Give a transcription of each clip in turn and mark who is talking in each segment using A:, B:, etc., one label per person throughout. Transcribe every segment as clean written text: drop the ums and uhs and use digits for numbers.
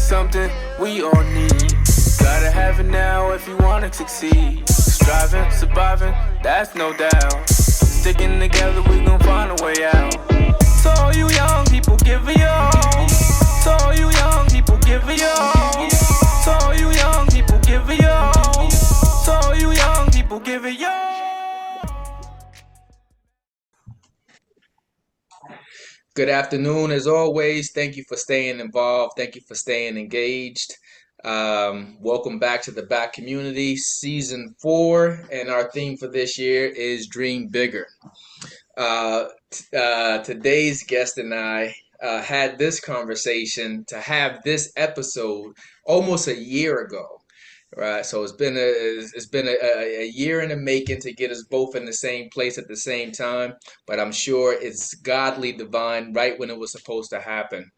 A: something we all need. Gotta have it now if you wanna succeed. Striving, surviving, that's no doubt. Sticking together, we gon' find a way out. To all you young people, give it your all. To all you young people, give it your all. To all you young people, give it your all. To all you young people, give it your all.
B: Good afternoon, as always. Thank you for staying involved. Thank you for staying engaged. Welcome back to the Back Community, Season 4, and our theme for this year is Dream Bigger. Today's guest and I had this conversation to have this episode almost a year ago. Right, so it's been a year in the making to get us both in the same place at the same time, but I'm sure it's godly divine right when it was supposed to happen.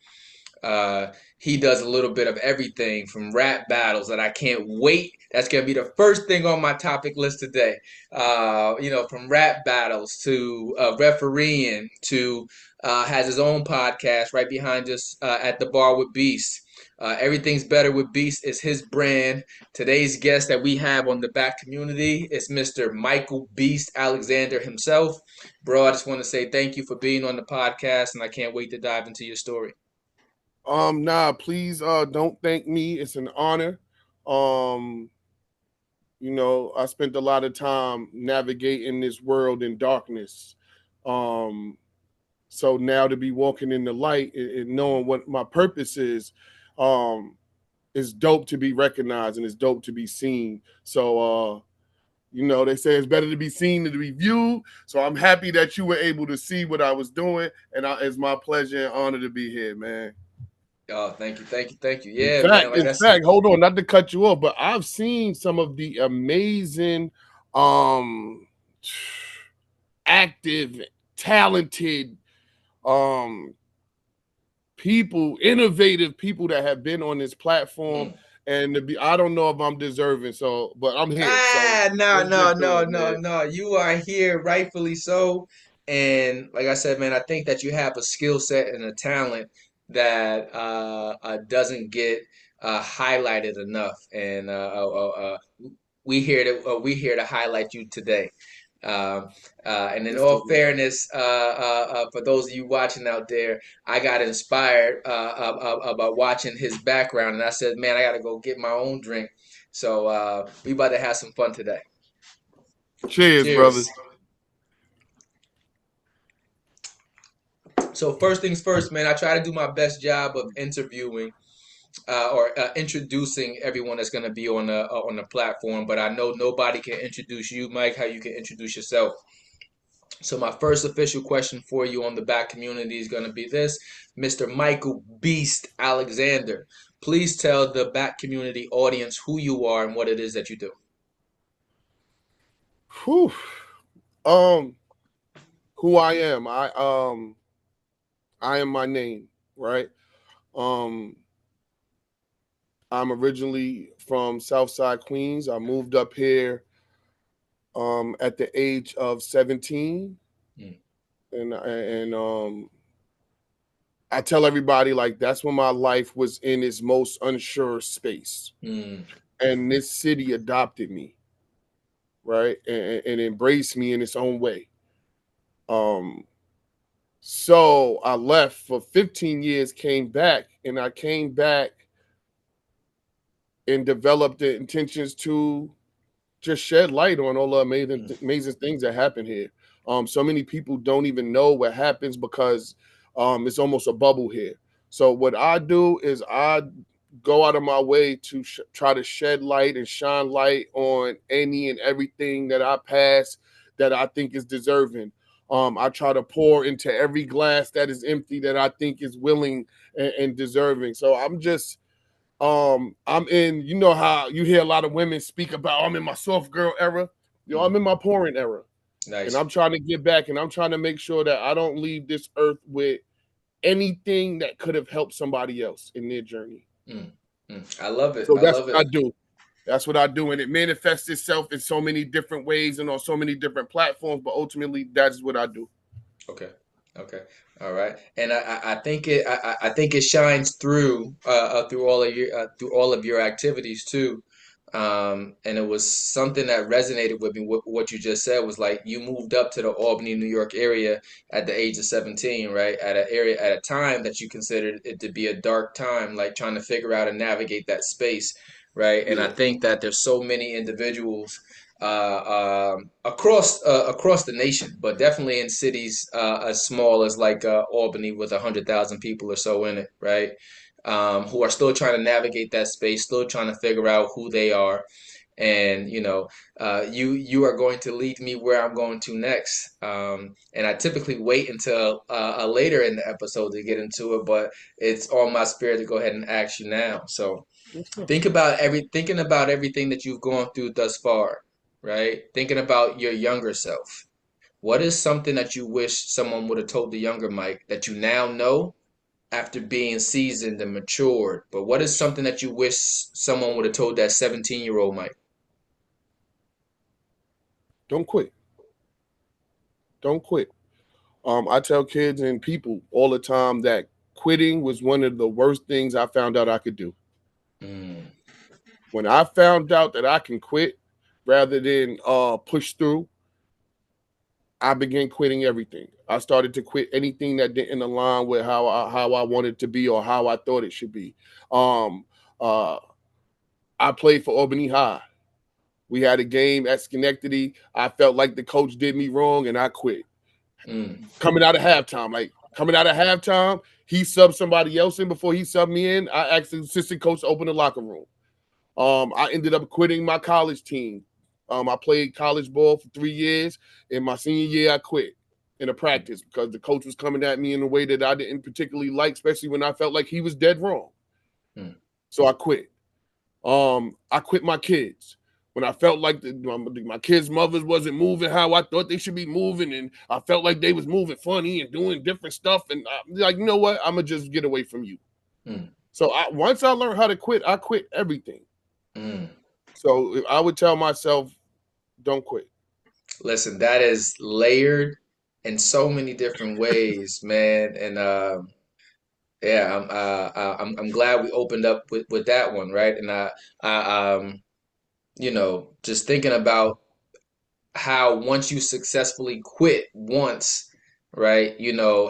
B: He does a little bit of everything from rap battles that I can't wait. That's gonna be the first thing on my topic list today. From rap battles to refereeing to has his own podcast right behind us at the bar with Beast. Everything's better with Beast is his brand. Today's guest that we have on the Back Community is Mr. Michael Beast Alexander himself. Bro, I just want to say thank you for being on the podcast, and I can't wait to dive into your story.
C: Please don't thank me. It's an honor. I spent a lot of time navigating this world in darkness. So now to be walking in the light and knowing what my purpose is dope to be recognized and it's dope to be seen. So they say it's better to be seen than to be viewed. So I'm happy that you were able to see what I was doing, and it's my pleasure and honor to be here, man.
B: Oh, thank you. Yeah,
C: in fact, hold on, not to cut you off, but I've seen some of the amazing, active, talented, people, innovative people that have been on this platform. And I don't know if I'm deserving, but I'm here.
B: No. You are here, rightfully so. And like I said, man, I think that you have a skill set and a talent that doesn't get highlighted enough, and we here to highlight you today. And in all fairness, for those of you watching out there, I got inspired about watching his background, and I said, man, I got to go get my own drink. So we about to have some fun today.
C: Cheers, brothers.
B: So first things first, man, I try to do my best job of interviewing or introducing everyone that's going to be on the platform, but I know nobody can introduce you, Mike, how you can introduce yourself. So my first official question for you on the Back Community is going to be this: Mr. Michael Beast Alexander, please tell the Back Community audience who you are and what it is that you do.
C: Who I am. I am my name, right? I'm originally from Southside Queens. I moved up here at the age of 17. And I tell everybody, like, that's when my life was in its most unsure space. And this city adopted me, right? And embraced me in its own way. So I left for 15 years, came back, and I came back and developed the intentions to just shed light on all the amazing things that happen here. So many people don't even know what happens because it's almost a bubble here. So what I do is I go out of my way to try to shed light and shine light on any and everything that I pass that I think is deserving. I try to pour into every glass that is empty that I think is willing and deserving. So I'm just, I'm in, you know how you hear a lot of women speak about, I'm in my soft girl era. I'm in my pouring era. Nice. And I'm trying to get back, and I'm trying to make sure that I don't leave this earth with anything that could have helped somebody else in their journey.
B: I love it.
C: So that's what I do. That's what I do. And it manifests itself in so many different ways and on so many different platforms, but ultimately that is what I do.
B: Okay. Okay. All right. And I think I think it shines through through all of your activities too. And it was something that resonated with me. What you just said was like you moved up to the Albany, New York area at the age of 17, right? At a time that you considered it to be a dark time, like trying to figure out and navigate that space, right? And I
C: Yeah,
B: think that there's so many individuals across the nation, but definitely in cities as small as like Albany with 100,000 people or so in it, right? Who are still trying to navigate that space, still trying to figure out who they are, and you are going to lead me where I'm going to next. And I typically wait until later in the episode to get into it, but it's on my spirit to go ahead and ask you now. So
C: that's good.
B: thinking about everything that you've gone through thus far, right? Thinking about your younger self. What is something that you wish someone would have told the younger Mike that you now know after being seasoned and matured? But what is something that you wish someone would have told that 17-year-old Mike?
C: Don't quit. Don't quit. I tell kids and people all the time that quitting was one of the worst things I found out I could do.
B: Mm,
C: When I found out that I can quit rather than push through, I began quitting everything. I started to quit anything that didn't align with how I wanted to be or how I thought it should be. Um, uh, I played for Albany High. We had a game at Schenectady. I felt like the coach did me wrong, and I quit.
B: mm,
C: Coming out of halftime, he subbed somebody else in before he subbed me in. I asked the assistant coach to open the locker room. I ended up quitting my college team. I played college ball for 3 years. In my senior year, I quit in a practice because the coach was coming at me in a way that I didn't particularly like, especially when I felt like he was dead wrong.
B: mm,
C: So I quit. I quit my kids when I felt like my kids' mothers wasn't moving how I thought they should be moving, and I felt like they was moving funny and doing different stuff. And I'm like, you know what? I'm gonna just get away from you.
B: mm,
C: So once I learned how to quit, I quit everything.
B: mm.
C: So I would tell myself, don't quit.
B: Listen, that is layered in so many different ways, man. And yeah, I'm glad we opened up with that one, right? And just thinking about how once you successfully quit once, right,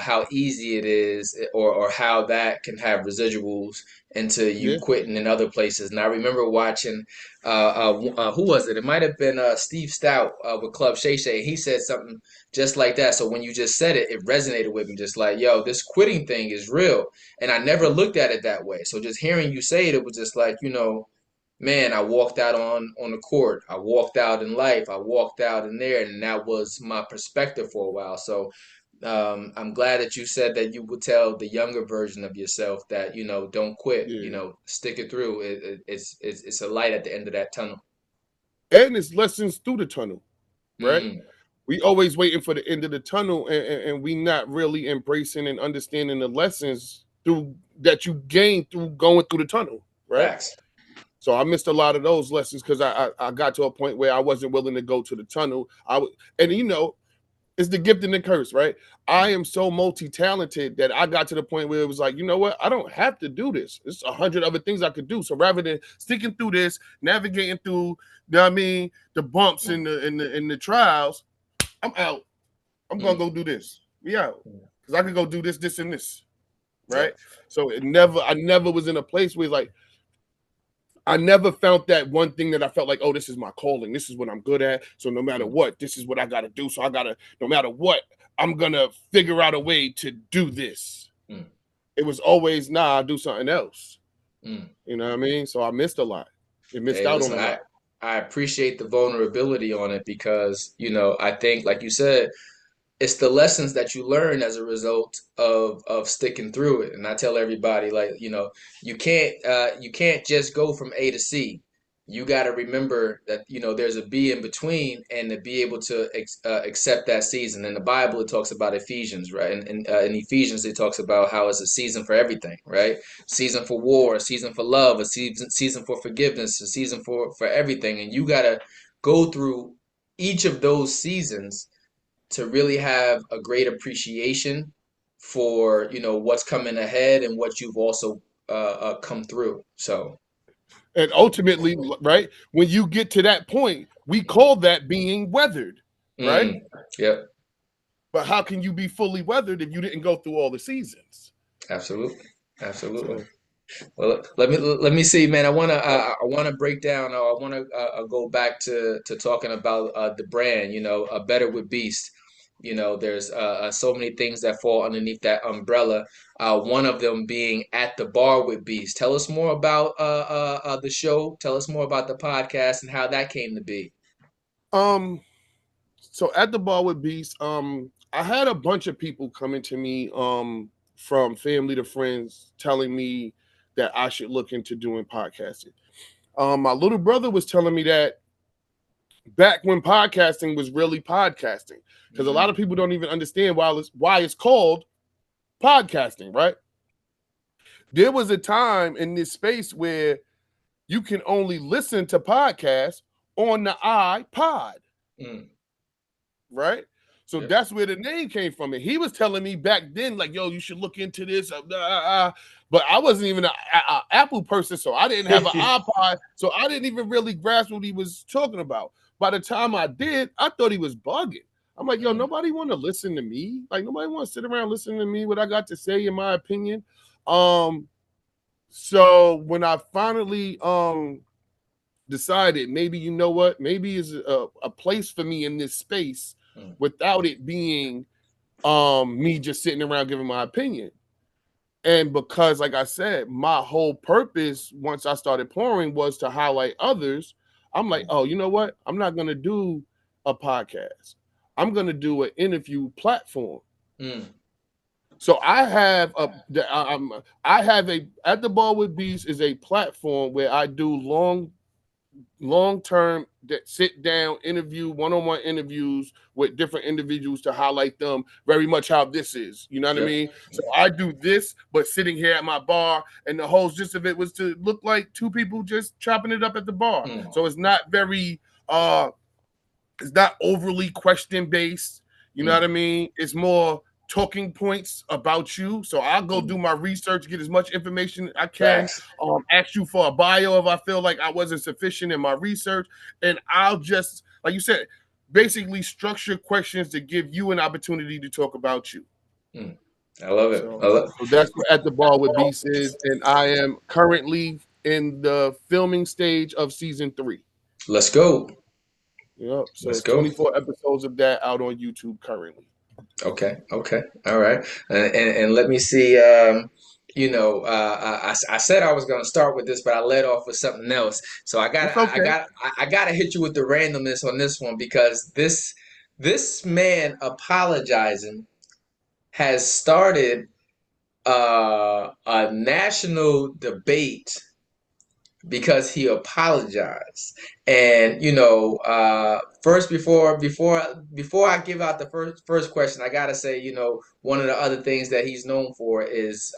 B: how easy it is or how that can have residuals into you
C: Yeah,
B: quitting in other places. And I remember watching who was it? It might have been Steve Stout with Club Shay Shay. He said something just like that. So when you just said it, it resonated with me just like, yo, this quitting thing is real. And I never looked at it that way. So just hearing you say it, it was just like, man, I walked out on the court. I walked out in life. I walked out in there, and that was my perspective for a while. So I'm glad that you said that you would tell the younger version of yourself that don't quit.
C: yeah.
B: Stick it through. It's a light at the end of that tunnel.
C: And it's lessons through the tunnel, right?
B: Mm,
C: We always waiting for the end of the tunnel, and we not really embracing and understanding the lessons through that you gain through going through the tunnel, right?
B: facts.
C: So I missed a lot of those lessons because I got to a point where I wasn't willing to go to the tunnel. And it's the gift and the curse, right? I am so multi-talented that I got to the point where it was like, you know what? I don't have to do this. There's 100 other things I could do. So rather than sticking through this, navigating through, you know what I mean, the bumps and the trials, I'm out. I'm gonna
B: Mm,
C: go do this. We out.
B: mm,
C: Because I could go do this, this, and this.
B: yeah.
C: Right. So I never was in a place where like I never found that one thing that I felt like, oh, this is my calling. This is what I'm good at. So no matter
B: Mm,
C: what, this is what I gotta do. So no matter what, I'm gonna figure out a way to do this.
B: mm,
C: It was always, nah, I'll do something else.
B: mm.
C: You know what I mean? So I missed a lot. It missed
B: Hey,
C: out on
B: listen,
C: a lot.
B: I appreciate the vulnerability on it because, I think, like you said, it's the lessons that you learn as a result of sticking through it. And I tell everybody, like, you can't just go from A to C. You got to remember that there's a B in between, and to be able to accept that season. In the Bible, it talks about Ephesians, right? And in Ephesians, it talks about how it's a season for everything, right? Season for war, a season for love, a season for forgiveness, a season for everything. And you got to go through each of those seasons to really have a great appreciation for what's coming ahead and what you've also come through. So
C: And ultimately, right, when you get to that point, we call that being weathered, right?
B: Yep,
C: But how can you be fully weathered if you didn't go through all the seasons?
B: absolutely, absolutely.
C: So
B: Well, let me see, man. I wanna break down. I wanna go back to talking about the brand. Better with Beast. There's so many things that fall underneath that umbrella. One of them being At the Bar with Beast. Tell us more about the show. Tell us more about the podcast and how that came to be.
C: um so at the bar with Beast, I had a bunch of people coming to me from family to friends telling me that I should look into doing podcasting. My little brother was telling me that back when podcasting was really podcasting, because a lot of people don't even understand why it's called podcasting, right? There was a time in this space where you can only listen to podcasts on the iPod,
B: Mm.
C: right? So
B: Yep.
C: that's where the name came from. And he was telling me back then, like, yo, you should look into this. But I wasn't even an Apple person, so I didn't have an iPod. So I didn't even really grasp what he was talking about. By the time I did, I thought he was bugging. I'm like, yo, nobody want to listen to me. Like, nobody want to sit around listening to me, what I got to say, in my opinion. So when I finally decided, maybe you know what, maybe is a place for me in this space without it being me just sitting around giving my opinion. And because, like I said, my whole purpose once I started pouring was to highlight others. I'm like, oh, you know what? I'm not gonna do a podcast. I'm gonna do an interview platform. So I have I have a At the Bar with Beast is a platform where I do long-term that sit down interview, one-on-one interviews with different individuals to highlight them very much how this is. You know what I mean? So I do this, but sitting here at my bar, and the whole gist of it was to look like two people just chopping it up at the bar. So it's not very it's not overly question based. You know what I mean? It's more talking points about you. So I'll go do my research, get as much information I can, ask you for a bio if I feel like I wasn't sufficient in my research. And I'll just, like you said, basically structure questions to give you an opportunity to talk about you.
B: I love it.
C: So that's what At the Bar with Beast is. And I am currently in the filming stage of season 3.
B: Let's go.
C: Yep. So
B: Let's
C: it's
B: go.
C: 24 episodes of that out on YouTube currently.
B: Okay. All right. And let me see. I said I was going to start with this, but I led off with something else. So
C: It's okay.
B: I got to hit you with the randomness on this one because this man apologizing has started a national debate because he apologized. And first before I give out the first question, I gotta say, one of the other things that he's known for is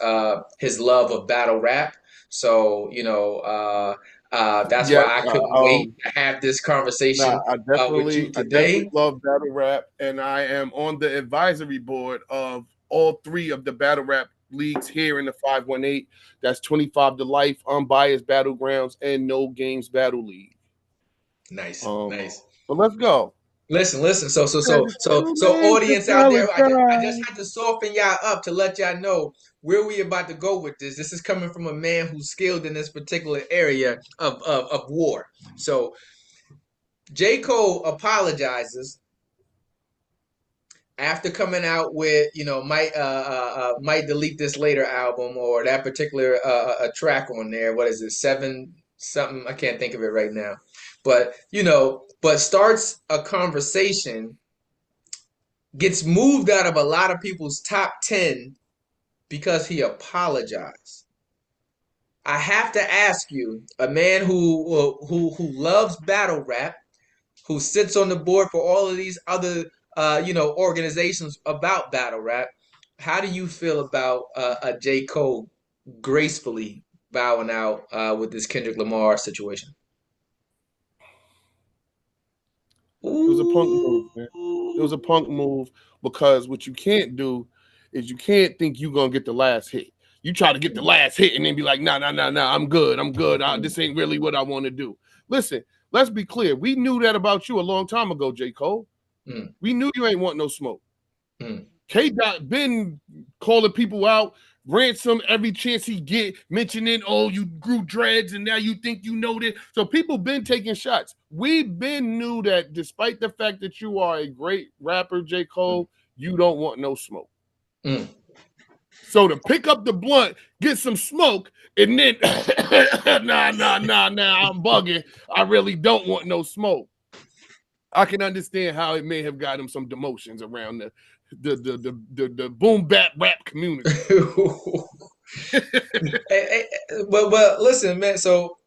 B: his love of battle rap. So that's why
C: Yes.
B: I couldn't wait to have this conversation
C: I
B: with you
C: definitely
B: today.
C: love battle rap, and I am on the advisory board of all 3 of the battle rap leagues here in the 518. That's 25 to Life, Unbiased Battlegrounds, and No Games Battle League.
B: Nice, nice.
C: But let's go.
B: Listen.
C: It's too
B: So
C: late to
B: audience out there, I just
C: apologize.
B: had to soften y'all up to let y'all know where we about to go with this. This is coming from a man who's skilled in this particular area of war. So J. Cole apologizes after coming out with, might delete this later album or that particular a track on there. What is it? 7 something? I can't think of it right now. But but starts a conversation, gets moved out of a lot of people's top 10 because he apologized. I have to ask you, a man who loves battle rap, who sits on the board for all of these other organizations about battle rap, how do you feel about a J. Cole gracefully bowing out with this Kendrick Lamar situation?
C: It was a punk move,
B: Ooh.
C: man. It was a punk move because what you can't do is you can't think you're gonna get the last hit. You try to get the last hit and then be like, nah, I'm good. This ain't really what I want to do. Listen, let's be clear. We knew that about you a long time ago, J. Cole. We knew you ain't want no smoke. K-Dot been calling people out, ransom every chance he get, mentioning, oh, you grew dreads and now you think you know this. So people been taking shots. We been knew that despite the fact that you are a great rapper, J. Cole, you don't want no smoke. So to pick up the blunt, get some smoke, and then nah, I'm bugging. I really don't want no smoke. I can understand how it may have got him some demotions around the boom bap rap community.
B: But listen, man. So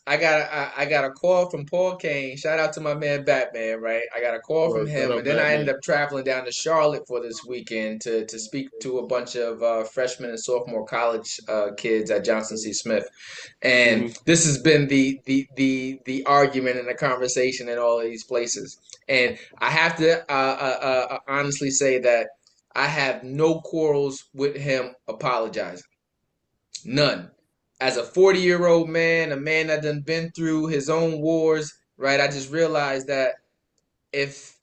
B: I got a call from Paul Kane. Shout out to my man Batman, right? I got a call from him, and then I ended up traveling down to Charlotte for this weekend to speak to a bunch of freshman and sophomore college kids at Johnson C. Smith. And this has been the argument and the conversation in all of these places. And I have to honestly say that I have no quarrels with him apologizing. None. As a 40-year-old man, a man that done been through his own wars, right? I just realized that if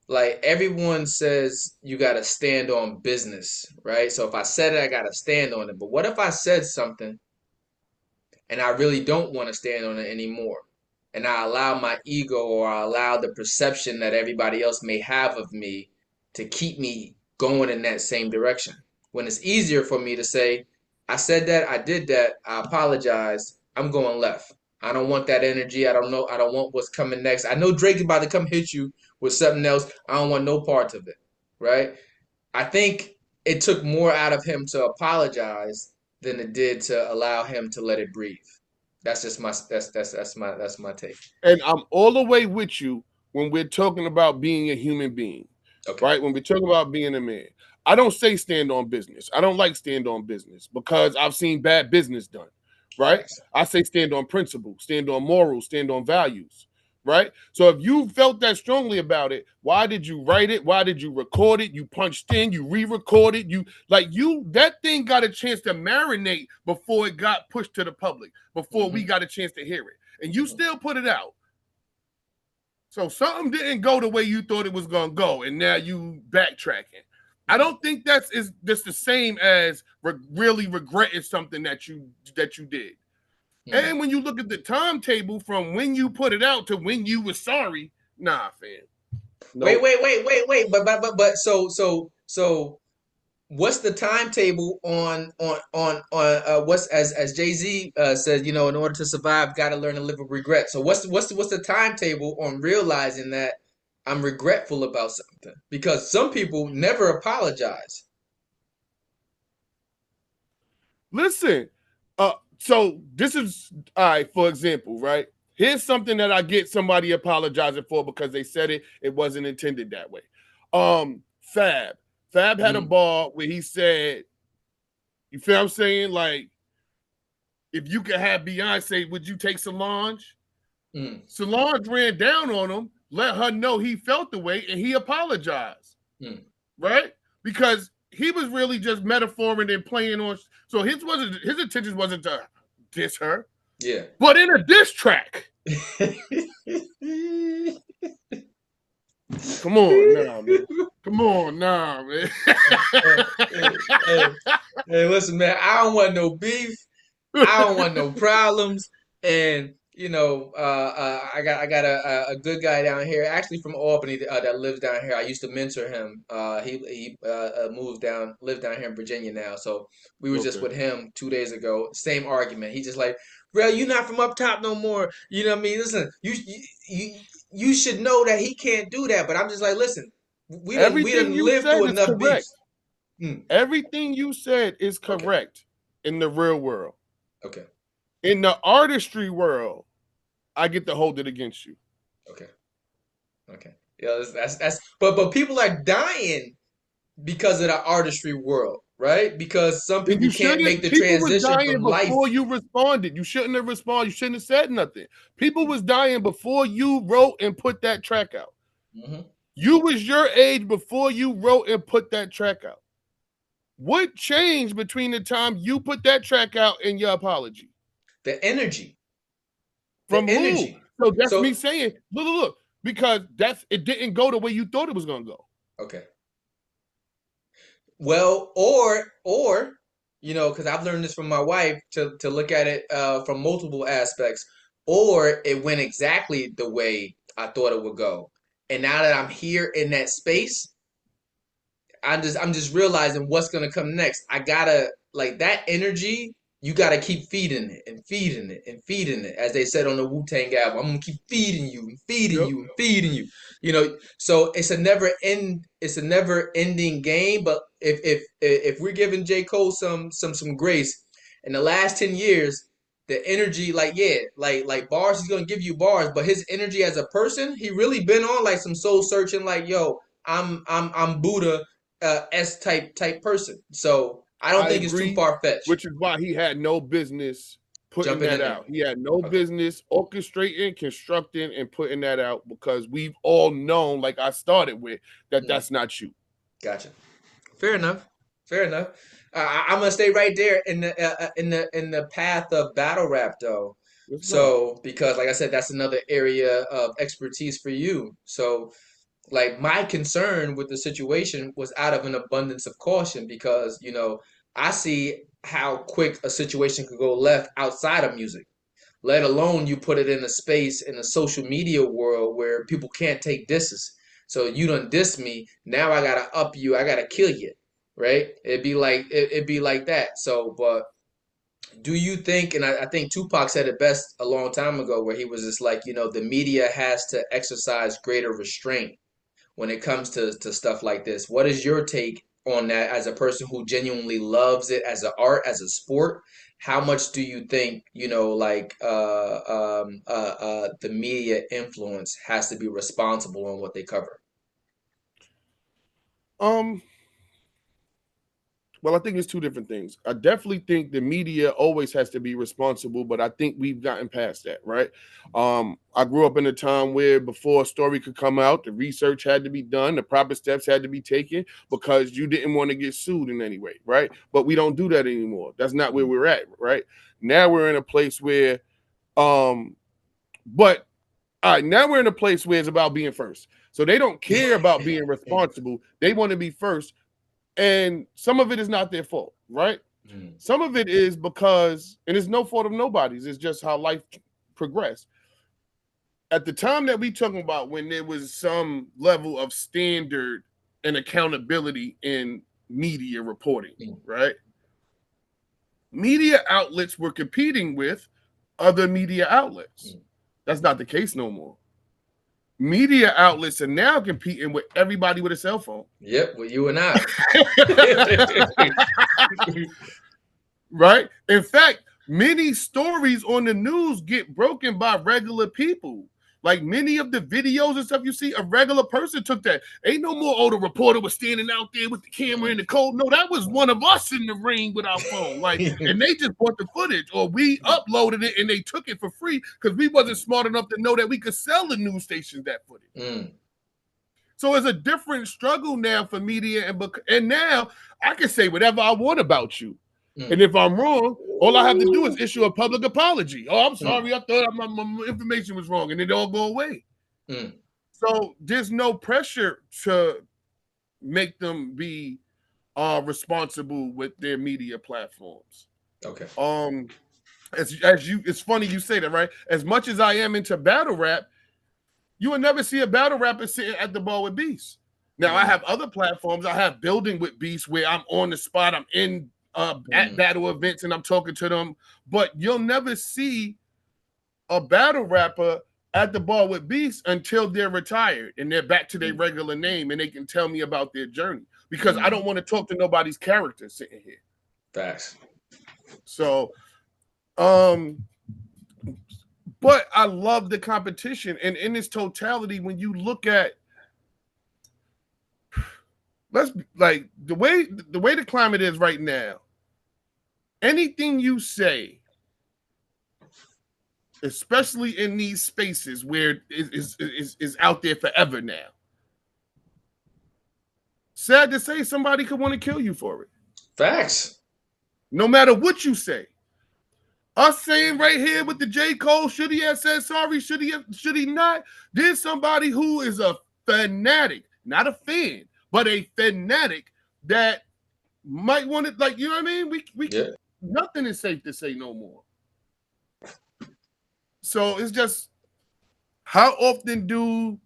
B: like everyone says you got to stand on business, right? So if I said it, I got to stand on it. But what if I said something and I really don't want to stand on it anymore? And I allow my ego or I allow the perception that everybody else may have of me to keep me going in that same direction. When it's easier for me to say, I said that, I did that, I apologize, I'm going left. I don't want that energy. I don't know. I don't want what's coming next. I know Drake's about to come hit you with something else. I don't want no part of it, right? I think it took more out of him to apologize than it did to allow him to let it breathe. That's just my that's my take.
C: And I'm all the way with you when we're talking about being a human being, right? When we're talking about being a man. I don't say stand on business. I don't like stand on business because I've seen bad business done, right? I say stand on principle, stand on morals, stand on values, right? So if you felt that strongly about it, why did you write it? Why did you record it? You punched in, you re-recorded, that thing got a chance to marinate before it got pushed to the public, before we got a chance to hear it. And you still put it out. So something didn't go the way you thought it was going to go, and now you backtracking. I don't think that's just the same as really regretting something that you did. And when you look at the timetable from when you put it out to when you were sorry, nah, fam.
B: Nope. Wait. But so what's the timetable on what's as Jay-Z says, in order to survive, got to learn to live with regret. So what's the timetable on realizing that I'm regretful about something? Because some people never apologize.
C: Listen, so this is all right. For example, right? Here's something that I get somebody apologizing for because they said it wasn't intended that way. Fab had a bar where he said, you feel what I'm saying? Like, if you could have Beyonce, would you take Solange? Solange ran down on him, let her know he felt the way, and he apologized. Right? Because he was really just metaphoring and playing on. So his intention wasn't to diss her.
B: Yeah.
C: But in a diss track. Come on now, man. Come on now, man.
B: Hey, listen, man. I don't want no beef. I don't want no problems. And I got a good guy down here, actually from Albany, that lives down here. I used to mentor him. He lived down here in Virginia now. So we were just with him 2 days ago. Same argument. He just like, bro, you not from up top no more. You know what I mean? Listen, you should know that he can't do that. But I'm just like, listen, we done lived through enough beef.
C: Everything you said is correct in the real world.
B: Okay.
C: In the artistry world, I get to hold it against you.
B: Okay. Yeah, that's but people are dying because of the artistry world, right? Because some people can't make the transition from life.
C: Before you responded, you shouldn't have responded. You shouldn't have said nothing. People was dying before you wrote and put that track out. You was your age before you wrote and put that track out. What changed between the time you put that track out and your apology?
B: The energy. The
C: From who?
B: energy.
C: So that's me
B: So
C: saying, look, because it didn't go the way you thought it was gonna go.
B: okay. Well, or because I've learned this from my wife to look at it from multiple aspects, or it went exactly the way I thought it would go. And now that I'm here in that space, I'm just realizing what's gonna come next. I gotta like that energy. You gotta keep feeding it and feeding it and feeding it, as they said on the Wu-Tang album. I'm gonna keep feeding you and feeding
C: Yep.
B: you and feeding you. So it's a never ending game. But if we're giving J. Cole some grace in the last 10 years, the energy, like yeah, like bars, he's gonna give you bars, but his energy as a person, he really been on like some soul searching, like yo, I'm Buddha S type person. So I don't
C: I
B: think it's too
C: agree,
B: far fetched
C: which is why he had no business putting
B: jumping
C: that
B: in there.
C: out. He had no
B: Okay.
C: business orchestrating, constructing, and putting that out because we've all known, like I started with, that
B: Mm,
C: that's not you.
B: gotcha. Fair enough. Fair enough. I'm gonna stay right there in the path of battle rap though.
C: Let's go.
B: So because like I said, that's another area of expertise for you. So like my concern with the situation was out of an abundance of caution because I see how quick a situation could go left outside of music, let alone you put it in a space in a social media world where people can't take disses. So you done diss me, now I gotta up you, I gotta kill you, right? It'd be like that. So but do you think, and I think Tupac said it best a long time ago, where he was just like, the media has to exercise greater restraint when it comes to stuff like this. What is your take on that as a person who genuinely loves it as an art, as a sport? How much do you think, the media influence has to be responsible on what they cover?
C: Um, Well, I think it's two different things. I definitely think the media always has to be responsible, but I think we've gotten past that, right? I grew up in a time where before a story could come out, the research had to be done, the proper steps had to be taken because you didn't want to get sued in any way, right? But we don't do that anymore. That's not where we're at, right? Now we're in a place where, um, but all right, now we're in a place where it's about being first. So they don't care about being responsible. They want to be first, and some of it is not their fault, right?
B: Mm,
C: Some of it is because, and it's no fault of nobody's, it's just how life progressed. At the time that we talking about, when there was some level of standard and accountability in media reporting,
B: mm,
C: right? Media outlets were competing with other media outlets.
B: mm.
C: That's not the case no more. Media outlets are now competing with everybody with a cell phone.
B: Yep, well, you and I.
C: Right? In fact, many stories on the news get broken by regular people. Like many of the videos and stuff you see, a regular person took that. Ain't no more, oh, the reporter was standing out there with the camera in the cold. No, that was one of us in the ring with our phone. Like, and they just bought the footage, or we uploaded it and they took it for free because we wasn't smart enough to know that we could sell the news stations that footage.
B: Mm,
C: So it's a different struggle now for media, and now I can say whatever I want about you. And
B: mm,
C: if I'm wrong, all I have to do is issue a public apology. Oh, I'm
B: mm,
C: sorry. I thought my information was wrong, and it all go away.
B: mm.
C: So there's no pressure to make them be responsible with their media platforms.
B: Okay.
C: Um, it's funny you say that, right? As much as I am into battle rap, you will never see a battle rapper sitting at the bar with Beast. Now I
B: Mm,
C: have other platforms. I have building with Beast where I'm on the spot. I'm in at
B: mm,
C: battle events and I'm talking to them. But you'll never see a battle rapper at the bar with Beast until they're retired and they're back to their
B: mm,
C: regular name and they can tell me about their journey. Because I
B: mm.
C: don't want to talk to nobody's character sitting here.
B: Facts.
C: So, um, but I love the competition. And in its totality, when you look at let's like the way the climate is right now, anything you say, especially in these spaces where it is out there forever now, sad to say somebody could want to kill you for it.
B: Facts.
C: No matter what you say. Us saying right here with the J. Cole, should he have said sorry? Should he not? There's somebody who is a fanatic, not a fan, but a fanatic that might want it, like, you know what I mean? We
B: Yeah.
C: Nothing is safe to say no more. So it's just, how often do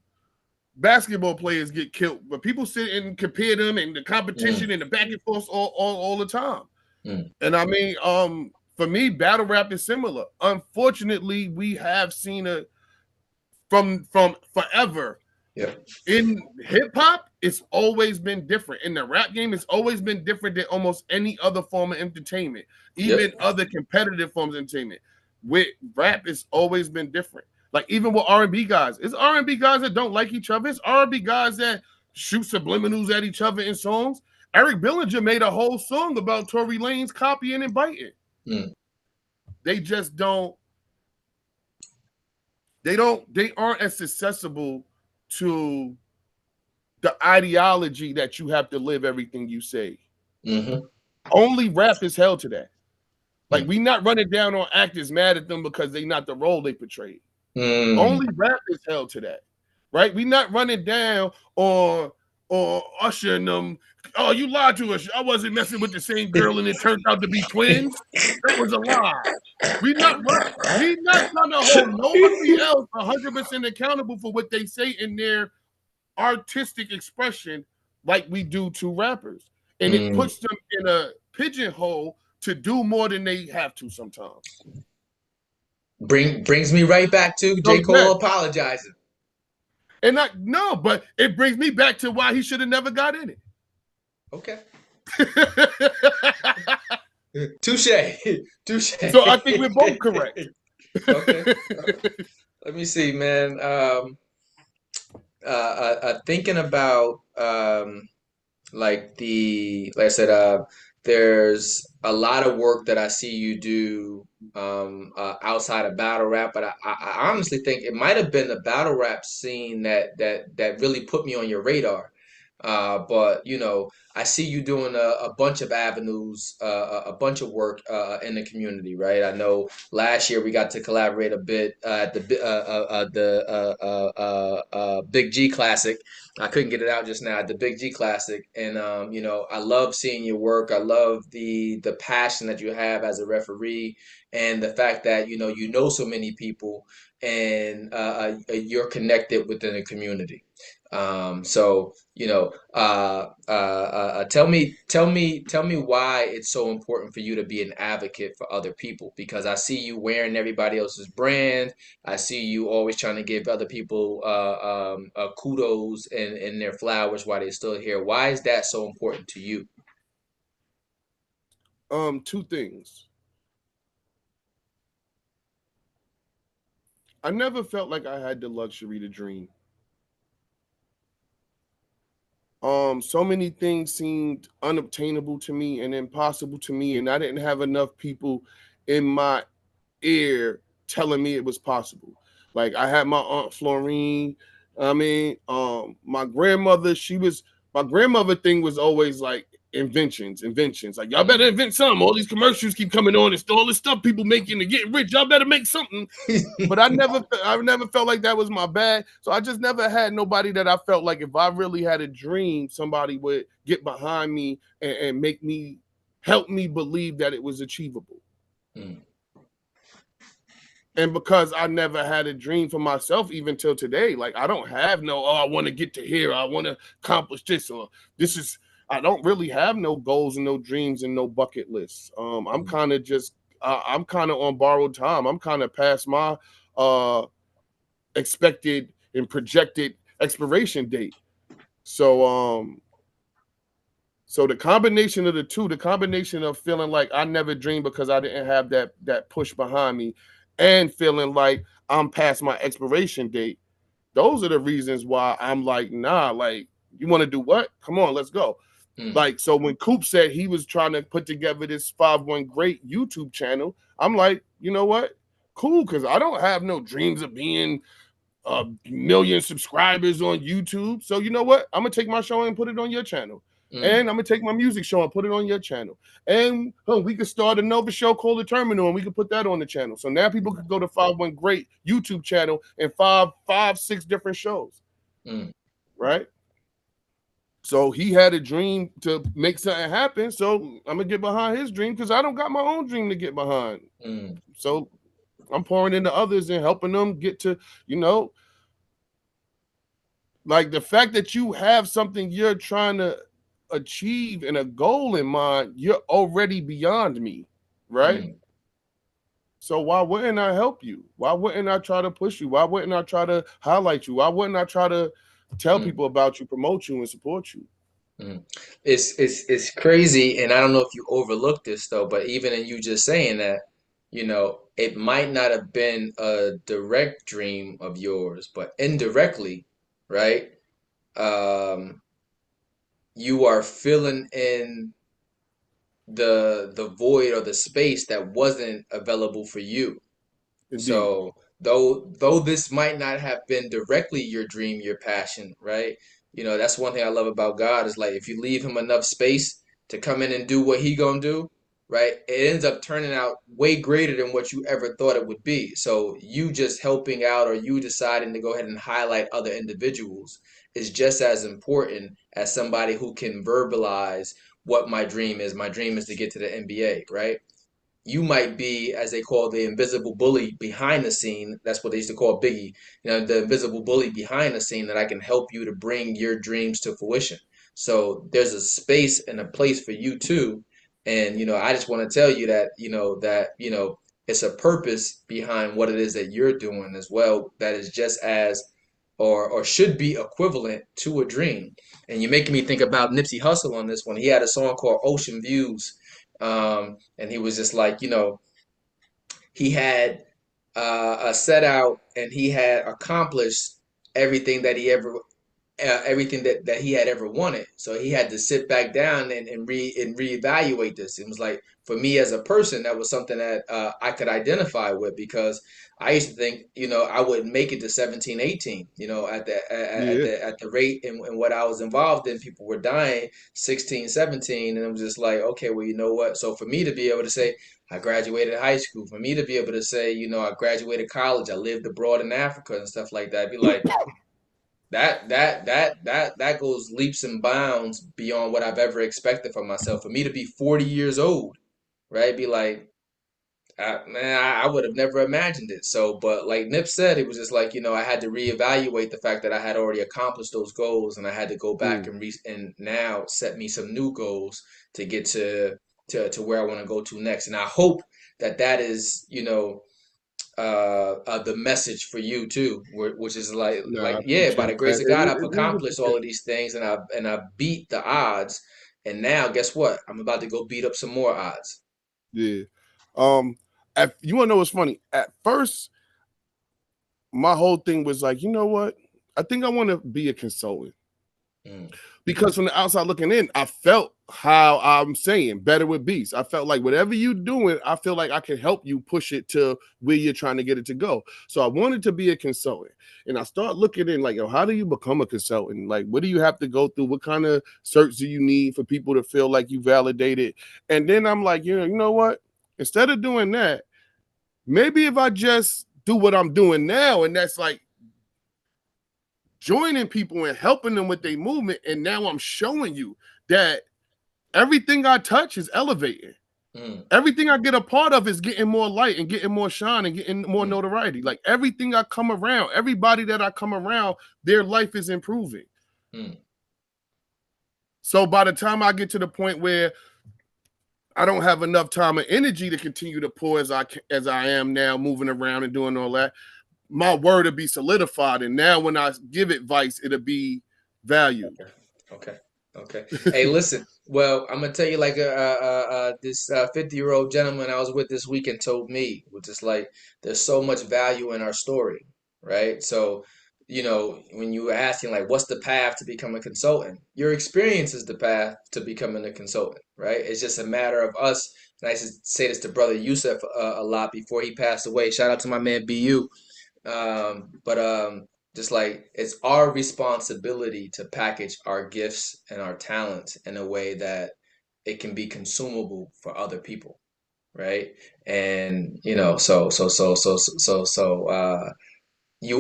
C: basketball players get killed? But people sit and compare them and the competition and the back and forth all the time. And I mean, for me, battle rap is similar. Unfortunately, we have seen it from forever.
B: Yep.
C: In hip hop, it's always been different. In the rap game, it's always been different than almost any other form of entertainment, even other competitive forms of entertainment. With rap, it's always been different. Like even with R&B guys, it's R&B guys that don't like each other. It's R&B guys that shoot subliminals at each other in songs. Eric Bellinger made a whole song about Tory Lanez copying and biting. They just don't. They aren't as accessible to the ideology that you have to live everything you say. Only rap is held to that. Like we not running down on actors mad at them because they not the role they portrayed. Only rap is held to that, right? We not running down on Usher and them. Oh, you lied to us. I wasn't messing with the same girl, and it turned out to be twins. That was a lie. We not trying to hold nobody else 100% accountable for what they say in their artistic expression, like we do to rappers, and it puts them in a pigeonhole to do more than they have to sometimes.
B: Brings me right back to J. Cole apologizing.
C: And but it brings me back to why he should have never got in it.
B: Okay. Touche.
C: So I think we're both correct.
B: Okay. Let me see, man. Thinking about like I said, there's a lot of work that I see you do outside of battle rap, but I honestly think it might have been the battle rap scene that really put me on your radar. But you know, I see you doing a bunch of avenues, a bunch of work in the community, right? I know last year we got to collaborate a bit at the Big G Classic. I couldn't get it out just now at the Big G Classic, and you know, I love seeing your work. I love the passion that you have as a referee, and the fact that you know so many people, and you're connected within the community. So you know, tell me why it's so important for you to be an advocate for other people, because I see you wearing everybody else's brand. I see you always trying to give other people kudos and their flowers while they're still here. Why is that so important to you?
C: Two things. I never felt like I had the luxury to dream. So many things seemed unobtainable to me and impossible to me, and I didn't have enough people in my ear telling me it was possible. Like I had my aunt Florine. I mean, my grandmother. My grandmother thing was always like inventions. Like y'all better invent something. All these commercials keep coming on. It's all this stuff people making to get rich. Y'all better make something. But I never felt like that was my bag. So I just never had nobody that I felt like if I really had a dream, somebody would get behind me and make me help me believe that it was achievable. And because I never had a dream for myself, even till today, like I don't have I want to get to here, I want to accomplish this, or this is. I don't really have no goals and no dreams and no bucket lists. I'm kind of on borrowed time. I'm kind of past my expected and projected expiration date. So the combination of the two, the combination of feeling like I never dreamed because I didn't have that push behind me, and feeling like I'm past my expiration date, those are the reasons why I'm like, nah, like, you want to do what? Come on, let's go. Like, so when Coop said he was trying to put together this 5-1 Great YouTube channel, I'm like, you know what? Cool, because I don't have no dreams of being a million subscribers on YouTube. So you know what? I'm going to take my show and put it on your channel.
B: mm,
C: And I'm gonna take my music show and put it on your channel. And we could start another show called The Terminal, and we could put that on the channel. So now people could go to 5 Great YouTube channel and five, 6 different shows,
B: mm,
C: right? So he had a dream to make something happen. So I'm gonna get behind his dream because I don't got my own dream to get behind.
B: mm,
C: So I'm pouring into others and helping them get to, you know, like the fact that you have something you're trying to achieve and a goal in mind, you're already beyond me, right?
B: mm,
C: So why wouldn't I help you? Why wouldn't I try to push you? Why wouldn't I try to highlight you? Why wouldn't I try to tell
B: mm,
C: people about you, promote you, and support you?
B: mm. It's crazy, and I don't know if you overlooked this though, but even in you just saying that, it might not have been a direct dream of yours, but indirectly, right? Um, you are filling in the void or the space that wasn't available for you.
C: Indeed.
B: So though this might not have been directly your dream, your passion, right? That's one thing I love about God is like if you leave him enough space to come in and do what he gonna do, right? It ends up turning out way greater than what you ever thought it would be. So you just helping out or you deciding to go ahead and highlight other individuals is just as important as somebody who can verbalize what my dream is. My dream is to get to the NBA, right? You might be, as they call the invisible bully behind the scene. That's what they used to call Biggie, the invisible bully behind the scene that I can help you to bring your dreams to fruition. So there's a space and a place for you too. And, I just want to tell you that, it's a purpose behind what it is that you're doing as well that is just as or should be equivalent to a dream. And you're making me think about Nipsey Hussle on this one. He had a song called Ocean Views, and he was just like, he had a set out and he had accomplished everything that he ever everything that he had ever wanted. So he had to sit back down and reevaluate this. It was like for me as a person, that was something that I could identify with because I used to think, I wouldn't make it to 17, 18,
C: Yeah.
B: at the rate and what I was involved in, people were dying 16, 17. And it was just like, okay, well, you know what? So for me to be able to say, I graduated high school, for me to be able to say, I graduated college, I lived abroad in Africa and stuff like that, I'd be like, that goes leaps and bounds beyond what I've ever expected for myself. For me to be 40 years old, right? Be like, man, I would have never imagined it. So, but like Nip said, it was just like, I had to reevaluate the fact that I had already accomplished those goals and I had to go back
C: Mm.
B: and now set me some new goals to get to where I want to go to next. And I hope that is, the message for you too, which is
C: Nah, I
B: yeah, by
C: appreciate
B: the
C: that.
B: grace of God, I've
C: It is
B: accomplished all of these things, and I beat the odds, and now guess what? I'm about to go beat up some more odds.
C: yeah. You want to know what's funny? At first, my whole thing was like, you know what? I think I want to be a consultant.
B: Mm,
C: Because from the outside looking in, I felt how I'm saying better with beats. I felt like whatever you're doing, I feel like I can help you push it to where you're trying to get it to go. So I wanted to be a consultant. And I start looking in like, yo, how do you become a consultant? Like, what do you have to go through? What kind of certs do you need for people to feel like you validated? And then I'm like, you know what? Instead of doing that, maybe if I just do what I'm doing now, and that's like joining people and helping them with their movement. And now I'm showing you that everything I touch is elevating.
B: mm,
C: Everything I get a part of is getting more light and getting more shine and getting more
B: mm,
C: notoriety. Like everything I come around, everybody that I come around, their life is improving.
B: mm,
C: So by the time I get to the point where I don't have enough time and energy to continue to pour as I am now, moving around and doing all that, my word will be solidified. And now when I give advice, it'll be valued.
B: okay, okay, okay. Hey, listen. Well, I'm gonna tell you like this 50-year-old gentleman I was with this weekend told me, which is like there's so much value in our story, right? So, when you were asking like what's the path to become a consultant, your experience is the path to becoming a consultant, right? It's just a matter of us. And I used to say this to Brother Yusuf a lot before he passed away. Shout out to my man BU. But just like it's our responsibility to package our gifts and our talents in a way that it can be consumable for other people, right? And you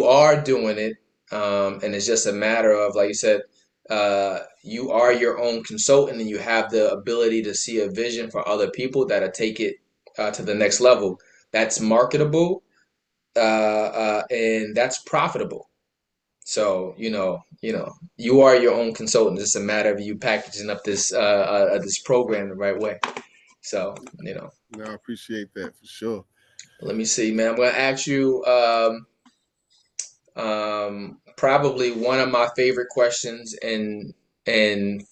B: are doing it, and it's just a matter of, like you said, you are your own consultant, and you have the ability to see a vision for other people that'll take it to the next level. That's marketable, and that's profitable. So, you are your own consultant. It's a matter of you packaging up this program the right way. So,
C: No, I appreciate that for sure.
B: let me see, man. I'm gonna ask you probably one of my favorite questions in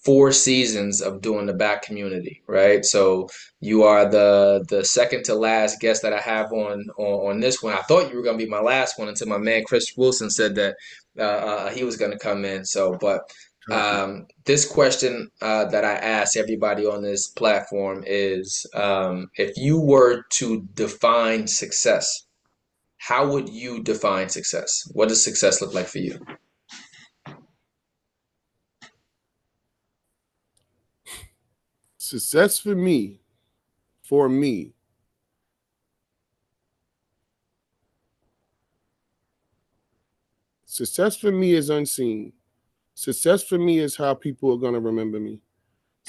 B: 4 seasons of doing the back community, right? So you are the second to last guest that I have on this one. I thought you were gonna be my last one until my man Chris Wilson said that he was gonna come in. So, but
C: Copy.
B: this question that I ask everybody on this platform is, if you were to define success, how would you define success? What does success look like for you?
C: Success for me, success for me is unseen. Success for me is how people are gonna remember me.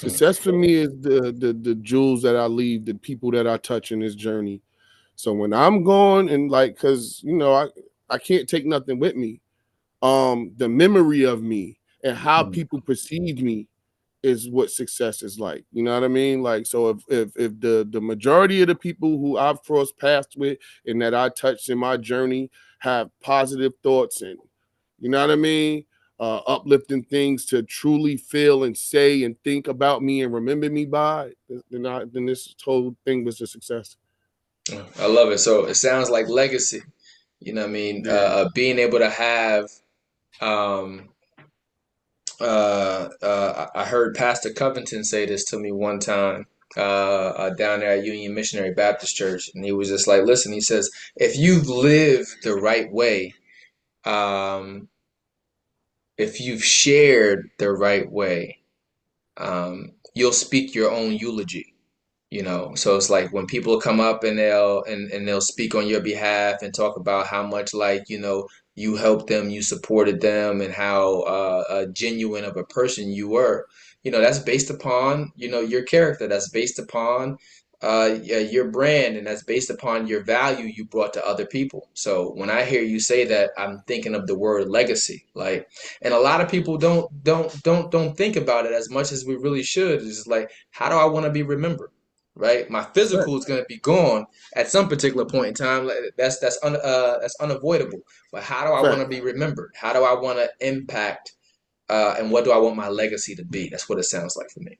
B: Mm,
C: Success for me is the jewels that I leave, the people that I touch in this journey. So when I'm gone and like, cause I can't take nothing with me. The memory of me and how
B: mm,
C: people perceive me is what success is like. You know what I mean? Like, so if the majority of the people who I've crossed paths with and that I touched in my journey have positive thoughts and you know what I mean, uplifting things to truly feel and say and think about me and remember me by, then this whole thing was a success.
B: I love it. So it sounds like legacy. You know what I mean?
C: Yeah,
B: Being able to have, um, I heard Pastor Covington say this to me one time down there at Union Missionary Baptist Church. And he was just like, listen, he says, if you live the right way, um, if you've shared the right way, you'll speak your own eulogy. So it's like when people come up and they'll speak on your behalf and talk about how much, like, you helped them, you supported them, and how genuine of a person you were. That's based upon, your character. That's based upon yeah, your brand, and that's based upon your value you brought to other people. So when I hear you say that, I'm thinking of the word legacy. Like, and a lot of people don't think about it as much as we really should. It's like, how do I want to be remembered? Right? My
C: right,
B: physical is going to be gone at some particular point in time. That's unavoidable. But how do I want
C: fact.
B: to be remembered? How do I want to impact? And what do I want my legacy to be? That's what it sounds like for me.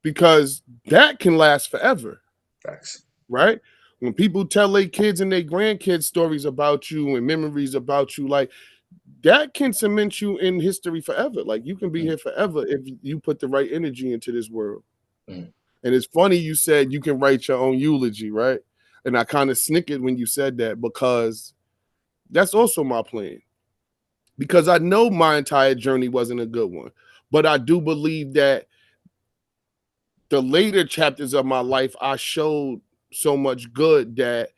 C: Because that can last forever,
B: Facts.
C: right? When people tell their kids and their grandkids stories about you and memories about you, like that can cement you in history forever. Like you can be
B: Mm,
C: here forever if you put the right energy into this world.
B: mm,
C: And it's funny you said you can write your own eulogy, right? And I kind of snickered when you said that because that's also my plan. Because I know my entire journey wasn't a good one, but I do believe that the later chapters of my life, I showed so much good that,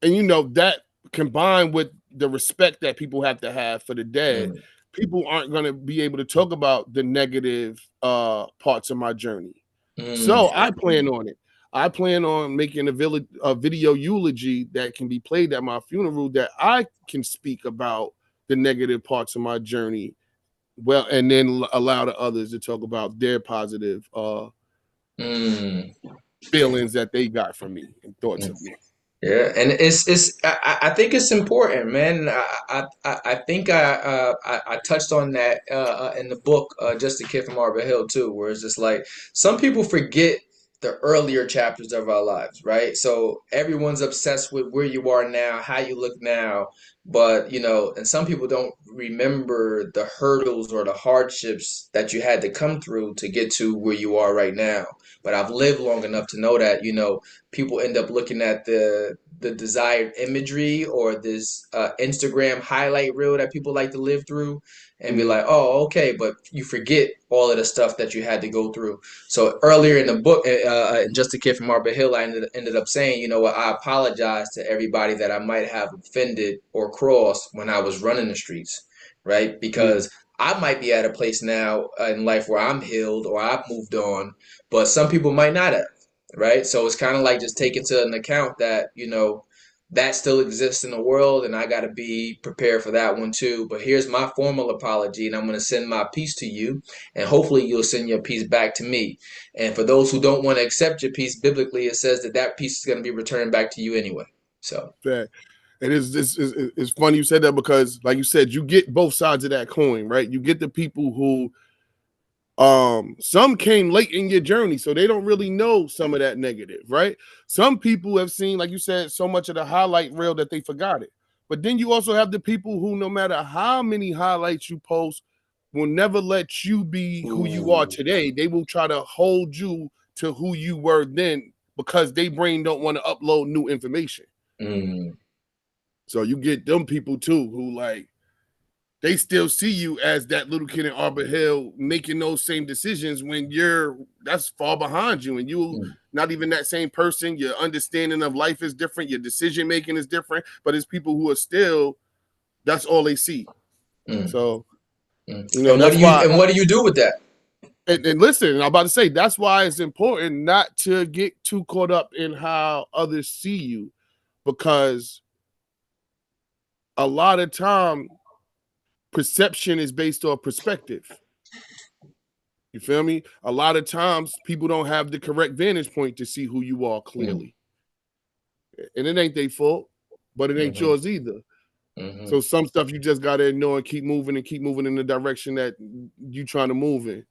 C: and that combined with the respect that people have to have for the dead,
B: mm,
C: people aren't going to be able to talk about the negative parts of my journey.
B: mm,
C: So I plan on it. I plan on making a video eulogy that can be played at my funeral that I can speak about the negative parts of my journey well, and then allow the others to talk about their positive
B: mm,
C: feelings that they got from me and thoughts
B: mm.
C: of me.
B: Yeah, and I think it's important, man. I think I touched on that in the book, Just a Kid from Arbor Hill too, where it's just like some people forget the earlier chapters of our lives, right? So everyone's obsessed with where you are now, how you look now, but and some people don't remember the hurdles or the hardships that you had to come through to get to where you are right now. But I've lived long enough to know that, people end up looking at the desired imagery or this Instagram highlight reel that people like to live through and be
C: Mhm.
B: like, oh, okay, but you forget all of the stuff that you had to go through. So earlier in the book, Just a Kid from Arbor Hill, I ended up saying, what, I apologize to everybody that I might have offended or crossed when I was running the streets, right?
C: Yeah.
B: Because I might be at a place now in life where I'm healed or I've moved on, but some people might not have, right? So it's kind of like just taking to an account that, that still exists in the world and I got to be prepared for that one too. But here's my formal apology and I'm going to send my piece to you and hopefully you'll send your piece back to me. And for those who don't want to accept your piece, biblically it says that that piece is going to be returned back to you anyway. So,
C: Fact. And it's funny you said that because, like you said, you get both sides of that coin, right? You get the people who some came late in your journey, so they don't really know some of that negative, right? Some people have seen, like you said, so much of the highlight reel that they forgot it. But then you also have the people who, no matter how many highlights you post, will never let you be who you are
B: ooh,
C: today. They will try to hold you to who you were then because they brain don't want to upload new information.
B: mm,
C: So you get them people too who like they still see you as that little kid in Arbor Hill making those same decisions when that's far behind you and you
B: mm,
C: not even that same person. Your understanding of life is different, your decision making is different, but it's people who are still that's all they see.
B: mm,
C: So,
B: mm.
C: that's why
B: And what do you do with that?
C: and listen, I'm about to say that's why it's important not to get too caught up in how others see you because a lot of time perception is based on perspective. You feel me? A lot of times people don't have the correct vantage point to see who you are
B: Mm,
C: clearly. And it ain't their fault, but it ain't
B: hmm
C: yours either.
B: hmm
C: So some stuff you just gotta ignore and keep moving in the direction that you trying to move in.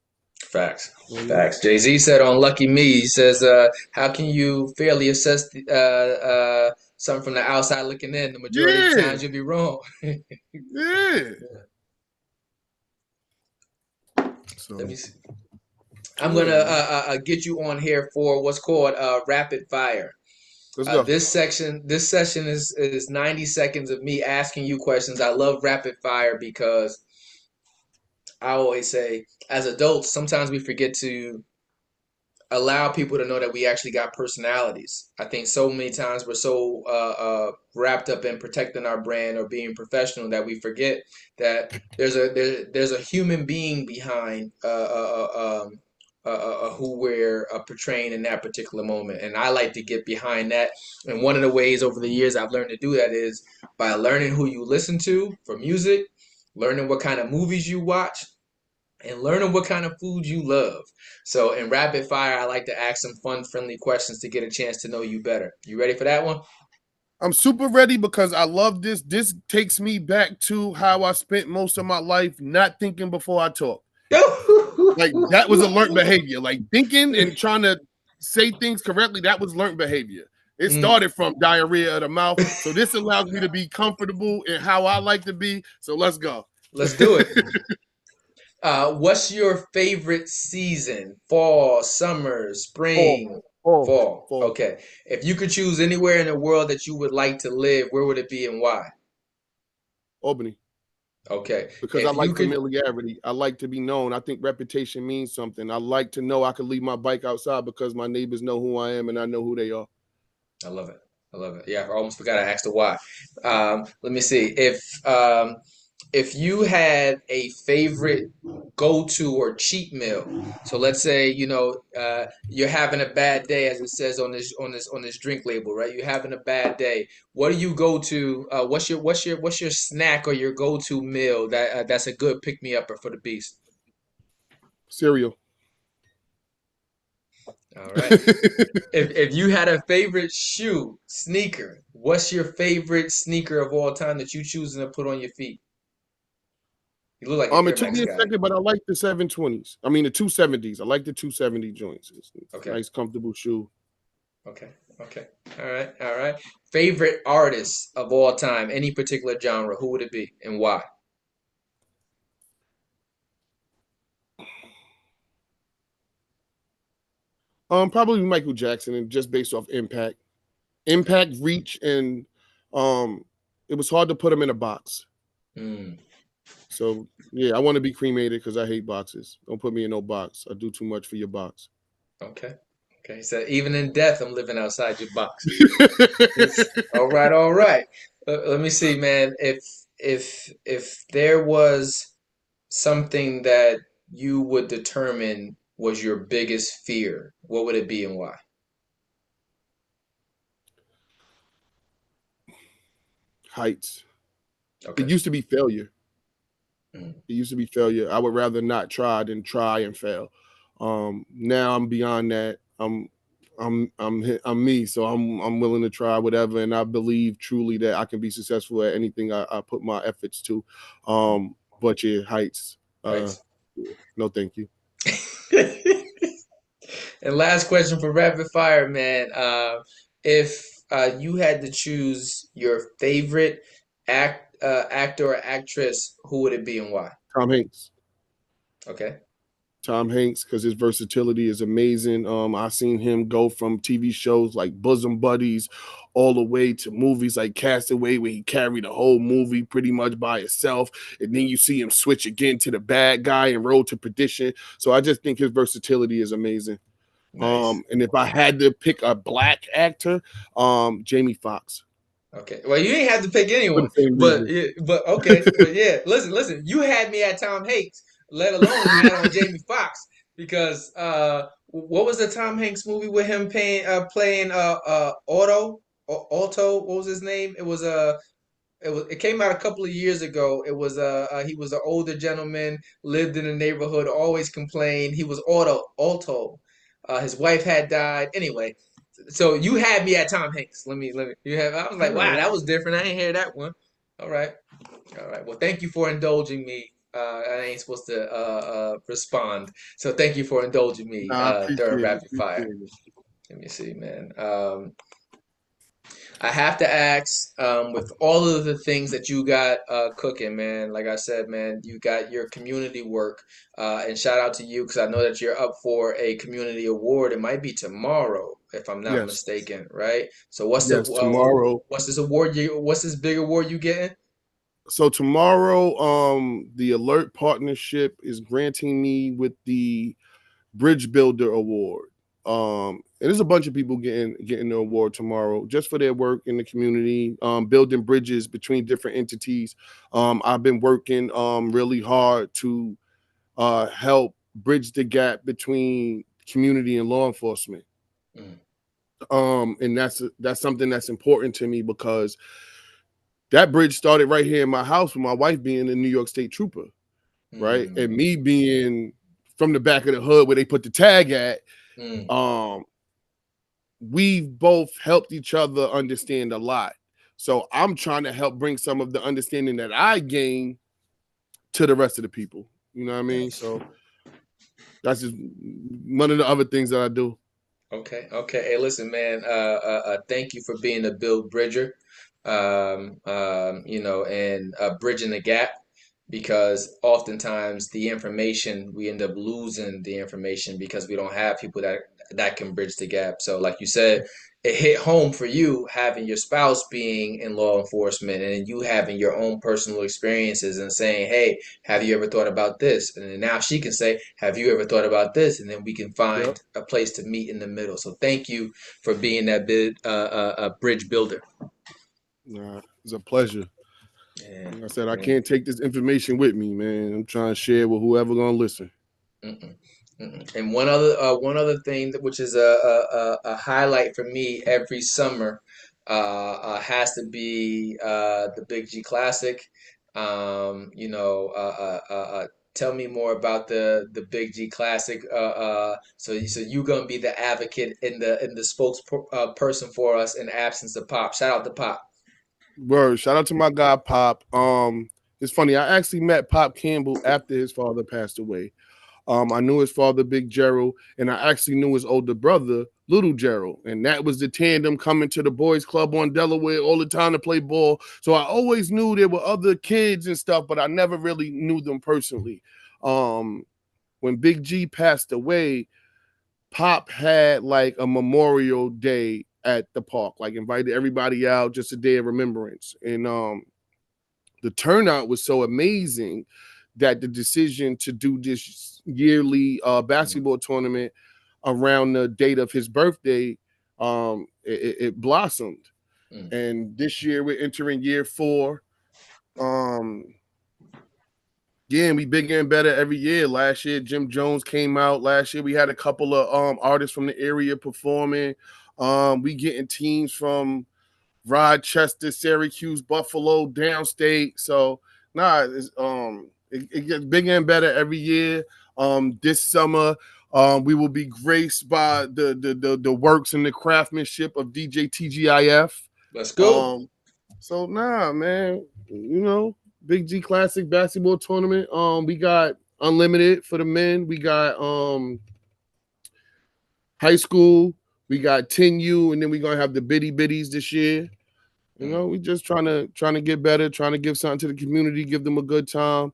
B: Facts.
C: You know what I mean?
B: Facts. Jay-Z said on Lucky Me, he says, how can you fairly assess something from the outside looking in? The majority of the
C: Yeah,
B: times you'll be wrong.
C: yeah.
B: Let
C: So
B: me see. I'm
C: yeah,
B: gonna
C: man.
B: get you on here for what's called rapid fire.
C: Let's go.
B: This session is 90 seconds of me asking you questions. I love rapid fire because I always say, as adults, sometimes we forget to allow people to know that we actually got personalities. I think so many times we're so wrapped up in protecting our brand or being professional that we forget that there's a human being behind who we're portraying in that particular moment. And I like to get behind that. And one of the ways over the years I've learned to do that is by learning who you listen to for music, learning what kind of movies you watch, and learning what kind of food you love. So in rapid fire, I like to ask some fun, friendly questions to get a chance to know you better. You ready for that one?
C: I'm super ready because I love this. This takes me back to how I spent most of my life not thinking before I talk. Like that was a learned behavior. Like thinking and trying to say things correctly, that was learned behavior. It
B: Mm,
C: started from diarrhea of the mouth. So this allows me to be comfortable in how I like to be. So let's go.
B: let's do it. What's your favorite season? Fall, summer,
C: Fall,
B: spring,
C: fall,
B: fall.
C: fall.
B: Okay. If you could choose anywhere in the world that you would like to live, where would it be and why?
C: Albany.
B: Okay.
C: Because I
B: If you
C: like
B: could,
C: familiarity. I like to be known. I think reputation means something. I like to know I can leave my bike outside because my neighbors know who I am and I know who they are.
B: I love it. I love it. Yeah, I almost forgot I asked the why. Let me see. If you had a favorite go-to or cheat meal, so let's say you're having a bad day, as it says on this drink label, right? You're having a bad day. What do you go to? What's your snack or your go-to meal that's a good pick me upper for the beast?
C: Cereal.
B: All right. If you had a favorite shoe sneaker, what's your favorite sneaker of all time that you choosing to put on your feet? You look like an
C: It
B: Air
C: took
B: Max
C: me a
B: guy.
C: second, but I like the 720s. I mean the 270s. I like the 270 joints. It's a
B: Okay.
C: nice, comfortable shoe.
B: Okay. Okay. All right. All right. Favorite artist of all time, any particular genre, who would it be and why?
C: Probably Michael Jackson, and just based off
B: Okay.
C: impact, reach, and um, it was hard to put him in a box.
B: Mm,
C: So yeah, I want to be cremated because I hate boxes. Don't put me in no box. I do too much for your box.
B: okay. Okay. So even in death, I'm living outside your box. All right. All right. Let me see, man. If there was something that you would determine was your biggest fear, what would it be and why?
C: Heights. It
B: Okay.
C: used to be failure.
B: Mm,
C: It used to be failure. I would rather not try than try and fail. Now I'm beyond that. I'm me, so I'm willing to try whatever, and I believe truly that I can be successful at anything I put my efforts to. But yeah, heights. Uh,
B: right.
C: yeah, no, thank you.
B: And last question for rapid fire, man. If you had to choose your favorite actor or actress, who would it be and why?
C: Tom Hanks.
B: Okay.
C: Tom Hanks, because his versatility is amazing. I've seen him go from TV shows like Bosom Buddies all the way to movies like Castaway, where he carried the whole movie pretty much by himself. And then you see him switch again to the bad guy and Road to Perdition. So I just think his versatility is amazing.
B: Nice.
C: And if I had to pick a black actor, Jamie Foxx,
B: Okay. Well, you ain't have to pick
C: for
B: anyone,
C: the same
B: but
C: reason.
B: yeah, but okay, but yeah. Listen. You had me at Tom Hanks, let alone you had on Jamie Foxx because what was the Tom Hanks movie with him playing Otto? What was his name? It came out a couple of years ago. It was he was an older gentleman, lived in the neighborhood, always complained. He was Alto. His wife had died. Anyway, so you had me at Tom Hanks. Let me. You have. I was
C: All
B: like, wow,
C: right.
B: that was different. I didn't hear that one. All right, all right. Well, thank you for indulging me. I ain't supposed to respond, so thank you for indulging me
C: Nah, I
B: during
C: appreciate it.
B: rapid fire.
C: Appreciate it.
B: Let me see, man. I have to ask, with all of the things that you got cooking, man. Like I said, man, you got your community work, and shout out to you because I know that you're up for a community award. It might be tomorrow, if I'm not
C: Yes.
B: mistaken, right? So
C: Yes. Tomorrow.
B: what's this award what's this big award you getting?
C: So tomorrow, the Alert Partnership is granting me with the Bridge Builder Award. And there's a bunch of people getting the award tomorrow just for their work in the community, building bridges between different entities. I've been working really hard to help bridge the gap between community and law enforcement.
B: Mm,
C: And that's something that's important to me because that bridge started right here in my house with my wife being a New York State trooper, right? And
B: mm,
C: me being from the back of the hood where they put the tag at.
B: mm.
C: um we've both helped each other understand a lot. So I'm trying to help bring some of the understanding that I gain to the rest of the people. You know what I mean?
B: Nice.
C: So that's just one of the other things that I do.
B: Okay, okay. Hey, listen, man. Thank you for being a Bill Bridger. And bridging the gap because oftentimes the information we end up losing the information because we don't have people that can bridge the gap. So, like you said, it hit home for you having your spouse being in law enforcement and you having your own personal experiences and saying, "Hey, have you ever thought about this?" And then now she can say, "Have you ever thought about this?" And then we can
C: Yep.
B: find a place to meet in the middle. So, thank you for being that bridge builder.
C: It's a pleasure.
B: Yeah,
C: Like I said, I
B: yeah.
C: can't take this information with me, man. I'm trying to share with whoever gonna listen.
B: Mm-mm, mm-mm. And one other thing which is a highlight for me every summer has to be the Big G Classic. You know, tell me more about the Big G Classic. So you gonna be the advocate in the spokesperson person for us in absence of Pop. Shout out to Pop.
C: Word. Shout out to my guy Pop. It's funny. I actually met Pop Campbell after his father passed away. I knew his father, Big Gerald, and I actually knew his older brother, Little Gerald. And that was the tandem coming to the boys' club on Delaware all the time to play ball. So I always knew there were other kids and stuff, but I never really knew them personally. Um, when Big G passed away, Pop had like a Memorial Day at the park, like invited everybody out, just a day of remembrance. And the turnout was so amazing that the decision to do this yearly
B: Mm,
C: basketball tournament around the date of his birthday, it blossomed.
B: mm,
C: And this year we're entering year 4. Um, yeah, and we bigger and better every year. Last year, Jim Jones came out. Last year, we had a couple of artists from the area performing. We getting teams from Rochester, Syracuse, Buffalo, downstate. So it gets bigger and better every year. This summer, we will be graced by the works and the craftsmanship of DJ TGIF.
B: let's go.
C: Um, so man, Big G Classic basketball tournament. We got unlimited for the men. We got high school. We got 10U, and then we're gonna have the bitty bitties this year.
B: Mm,
C: We just trying to get better, trying to give something to the community, give them a good time,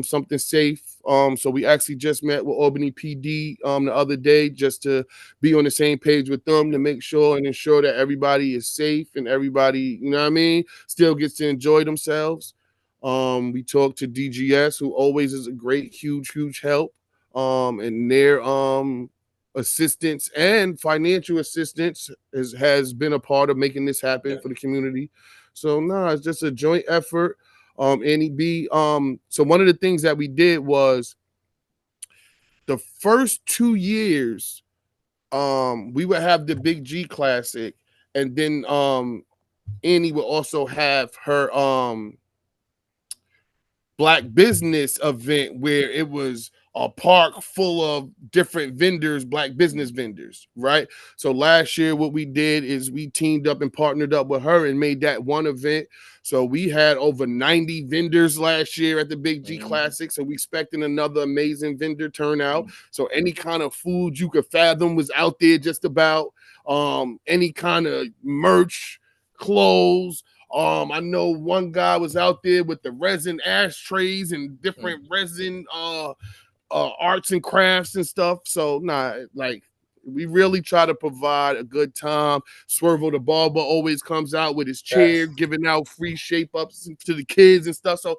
C: something safe. So we actually just met with Albany PD the other day just to be on the same page with them to make sure and ensure that everybody is safe and everybody, you know what I mean, still gets to enjoy themselves. We talked to DGS, who always is a great, huge help. And their assistance and financial assistance has been a part of making this happen
B: yeah,
C: for the community. So it's just a joint effort. Annie B. So one of the things that we did was the first 2 years, we would have the Big G Classic, and then Annie would also have her black business event where it was a park full of different vendors, black business vendors, right? So last year, what we did is we teamed up and partnered up with her and made that one event. So we had over 90 vendors last year at the Big G
B: mm,
C: Classic. So we expecting another amazing vendor turnout.
B: mm,
C: So any kind of food you could fathom was out there just about. Any kind of merch, clothes, I know one guy was out there with the resin ashtrays and
B: mm.
C: different resin arts and crafts and stuff. So like we really try to provide a good time. Swervo the barber always comes out with his chair,
B: That's
C: giving out free shape ups to the kids and stuff. So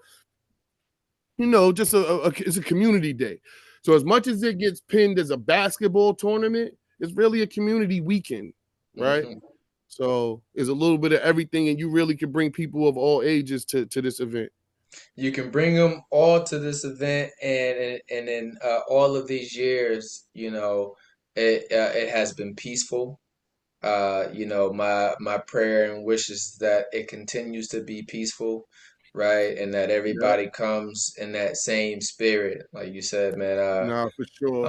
C: just it's a community day. So as much as it gets pinned as a basketball tournament, it's really a community weekend, right?
B: mhm.
C: So it's a little bit of everything, and you really can bring people of all ages to this event.
B: You can bring them all to this event, and in all of these years, it has been peaceful. My prayer and wish is that it continues to be peaceful, right? And that
C: Yeah,
B: everybody comes in that same spirit, like you said, man.
C: nah, for sure.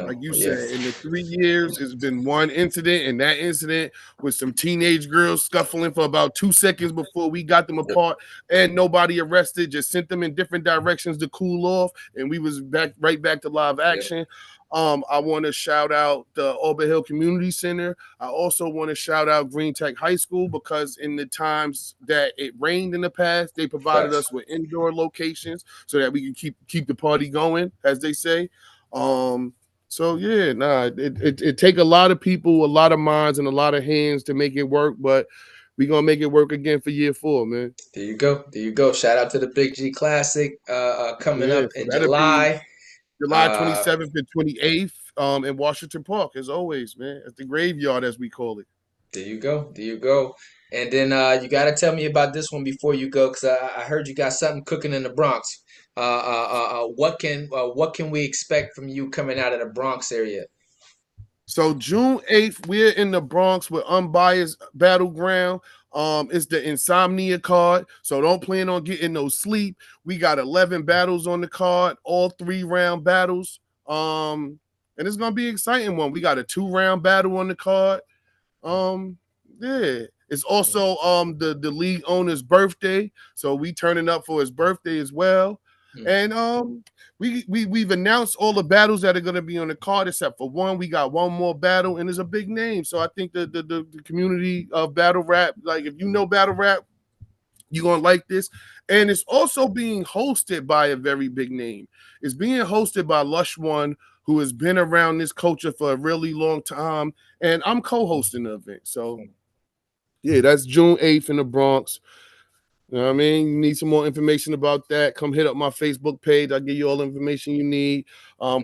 C: Like you
B: Yeah,
C: said, in the 3 years, it's been one incident, and that incident was some teenage girls scuffling for about 2 seconds before we got them apart, and nobody arrested. Just sent them in different directions to cool off, and we was right back to live
B: yeah,
C: action. I want to shout out the Auburn Hill Community Center. I also want to shout out Green Tech High School because in the times that it rained in the past, they provided
B: facts.
C: us with indoor locations so that we can keep the party going, as they say. Um, so yeah, it take a lot of people, a lot of minds, and a lot of hands to make it work, but we gonna make it work again for year 4, man.
B: There you go. There you go. Shout out to the Big G Classic coming
C: Yeah,
B: up
C: so
B: in
C: that'll be
B: July.
C: July
B: Uh,
C: 27th and 28th, in Washington Park, as always, man. At the graveyard, as we call it.
B: there you go. There you go. And then you got to tell me about this one before you go, because I heard you got something cooking in the Bronx. What can we expect from you coming out of the Bronx area?
C: So June 8th, we're in the Bronx with Unbiased Battleground. It's the Insomnia card, so don't plan on getting no sleep. We got 11 battles on the card, all 3-round battles. And it's gonna be an exciting one. We got a 2-round battle on the card. Um, yeah, It's also the league owner's birthday, so we turning up for his birthday as well.
B: Mm.
C: And we've announced all the battles that are going to be on the card except for one. We got one more battle, and it's a big name. So I think the community of battle rap, like if you know battle rap, you're gonna like this. And it's also being hosted by a very big name. It's being hosted by Lush One, who has been around this culture for a really long time, and I'm co-hosting the event. So yeah, that's June 8th in the Bronx. You know what I mean? You need some more information about that, come hit up my Facebook page. I'll give you all the information you need.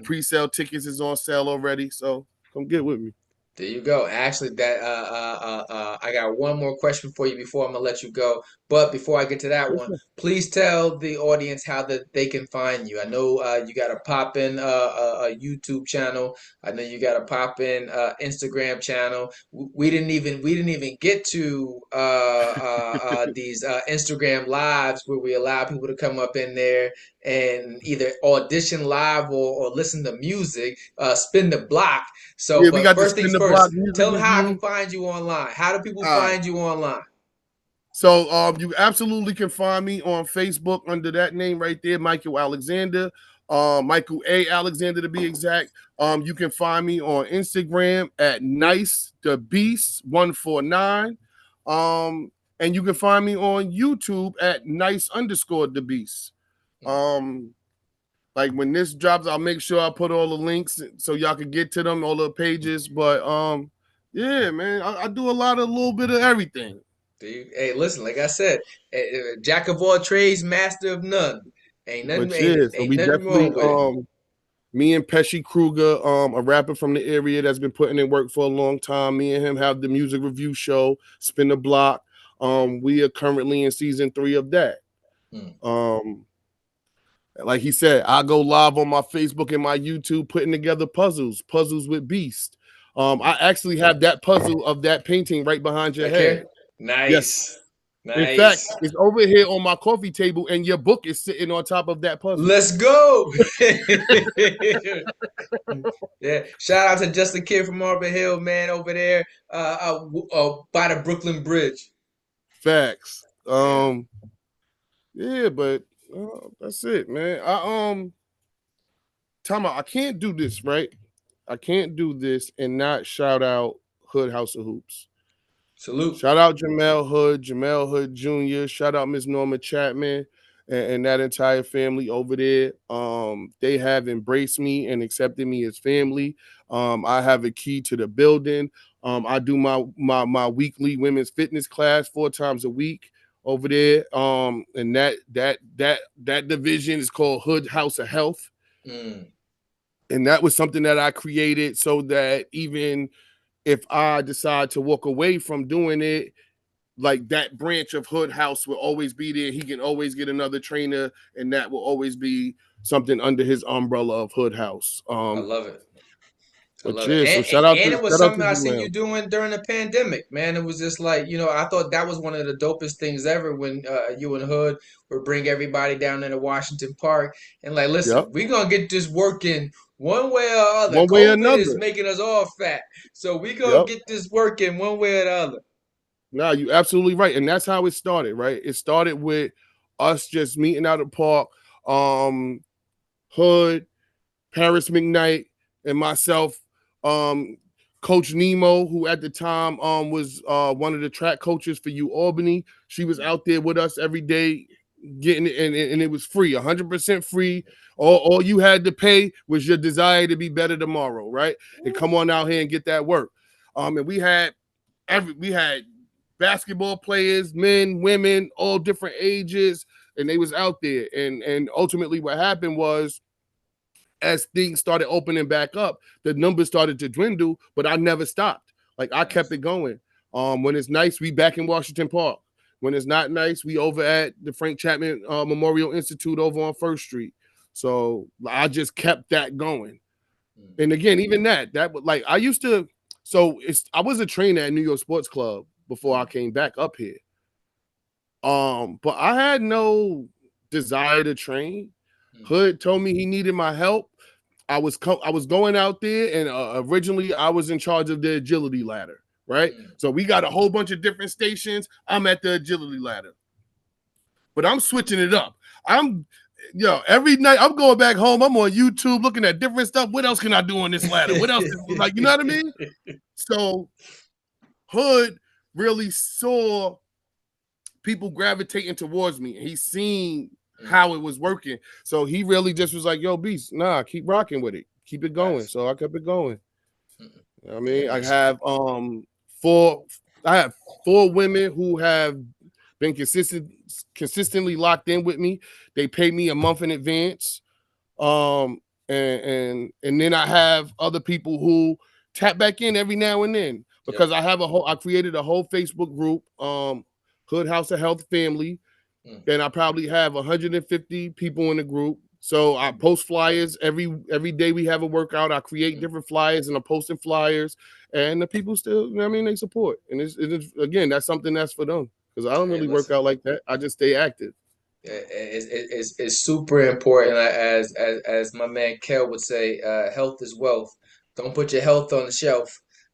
C: Pre-sale tickets is on sale already, so come get with me.
B: There you go. Actually, that I got one more question for you before I'm gonna let you go. But before I get to that one, please tell the audience how that they can find you. I know you got a pop in a YouTube channel. I know you got a pop in Instagram channel. We didn't even get to these Instagram lives where we allow people to come up in there and either audition live or listen to music, spin the block. So,
C: Yeah, we
B: but
C: got the
B: first
C: Spin
B: things
C: the Block
B: first,
C: music
B: tell them how I can
C: review.
B: find you online. How do people
C: All right.
B: find you online?
C: So you absolutely can find me on Facebook under that name right there, Michael Alexander, Michael A. Alexander to be exact. You can find me on Instagram at Nice the Beast 149. And you can find me on YouTube at Nice underscore the Beast. Like when this drops, I'll make sure I put all the links so y'all can get to them, all the pages. But yeah, man, I do a little bit of everything.
B: Hey, listen, like I said, jack of all trades, master of none. Ain't nothing,
C: But
B: ain't,
C: yeah, so
B: ain't
C: we
B: nothing
C: definitely
B: wrong with it.
C: me and Pesci Kruger, a rapper from the area that's been putting in work for a long time. Me and him have the music review show, Spin the Block. We are currently in season 3 of that. Like he said, I go live on my Facebook and my YouTube putting together puzzles with Beast. I actually have that puzzle of that painting right behind your
B: Back
C: head.
B: here?
C: Yes.
B: Nice.
C: In fact,
B: Nice.
C: it's over here on my coffee table, and your book is sitting on top of that puzzle.
B: Let's go. Yeah. Shout out to Just a Kid from Arbor Hill, man, over there by the Brooklyn Bridge.
C: Facts.
B: Yeah.
C: Yeah, but that's it, man. I can't do this, right? I can't do this and not shout out Hood House of Hoops.
B: Salute.
C: Shout out Jamel Hood Jr. Shout out Miss Norma Chapman and that entire family over there. They have embraced me and accepted me as family. I have a key to the building. I do my weekly women's fitness class 4 times a week over there. And that division is called Hood House of Health. And that was something that I created so that even if I decide to walk away from doing it, like that branch of Hood House will always be there. He can always get another trainer, and that will always be something under his umbrella of Hood House.
B: I love it. I
C: But
B: love it.
C: yeah, so
B: And it was
C: shout out to
B: something I seen you
C: Jamel.
B: doing during the pandemic, man. It was just like, I thought that was one of the dopest things ever when you and Hood would bring everybody down into Washington Park and like, listen,
C: Yep.
B: we gonna get this working one way or other.
C: One way or
B: COVID is
C: another.
B: making us all fat. So we gonna
C: Yep.
B: get this working one way or the other.
C: No, you absolutely right. And that's how it started, right? It started with us just meeting out at the park. Hood, Paris McKnight, and myself, Coach Nemo, who at the time was one of the track coaches for U Albany. She was out there with us every day, getting it, and it was free, 100% free. All you had to pay was your desire to be better tomorrow, right? And come on out here and get that work. And we had basketball players, men, women, all different ages, and they was out there. And ultimately, what happened was, as things started opening back up, the numbers started to dwindle, but I never stopped. Like I kept it going. When it's nice, we back in Washington Park. When it's not nice, we over at the Frank Chapman Memorial Institute over on First Street. So I just kept that going. And again, even that like I used to. So I was a trainer at New York Sports Club before I came back up here. But I had no desire to train. Hood told me he needed my help. I was going out there, and originally I was in charge of the agility ladder, right?
B: Mm.
C: So we got a whole bunch of different stations. I'm at the agility ladder, but I'm switching it up. I'm every night I'm going back home. I'm on YouTube looking at different stuff. What else can I do on this ladder? What else? Like, you know what I mean? So Hood really saw people gravitating towards me. He seen how it was working. So he really just was like, yo, Beast, nah, keep rocking with it. Keep it going.
B: Facts.
C: So I kept it going. I
B: Yeah,
C: mean,
B: man.
C: four I have 4 women who have been consistently locked in with me. They pay me a month in advance. Um, and then I have other people who tap back in every now and then
B: Yep.
C: because I created a whole Facebook group, Hood House of Health Family, and I probably have 150 people in the group. So I post flyers every day we have a workout. I create different flyers and I'm posting flyers, and the people still, they support. And it's again, that's something that's for them because I don't
B: Hey,
C: really work
B: listen.
C: out like that. I just stay active.
B: It's super important. As my man Kel would say, health is wealth. Don't put your health on the shelf.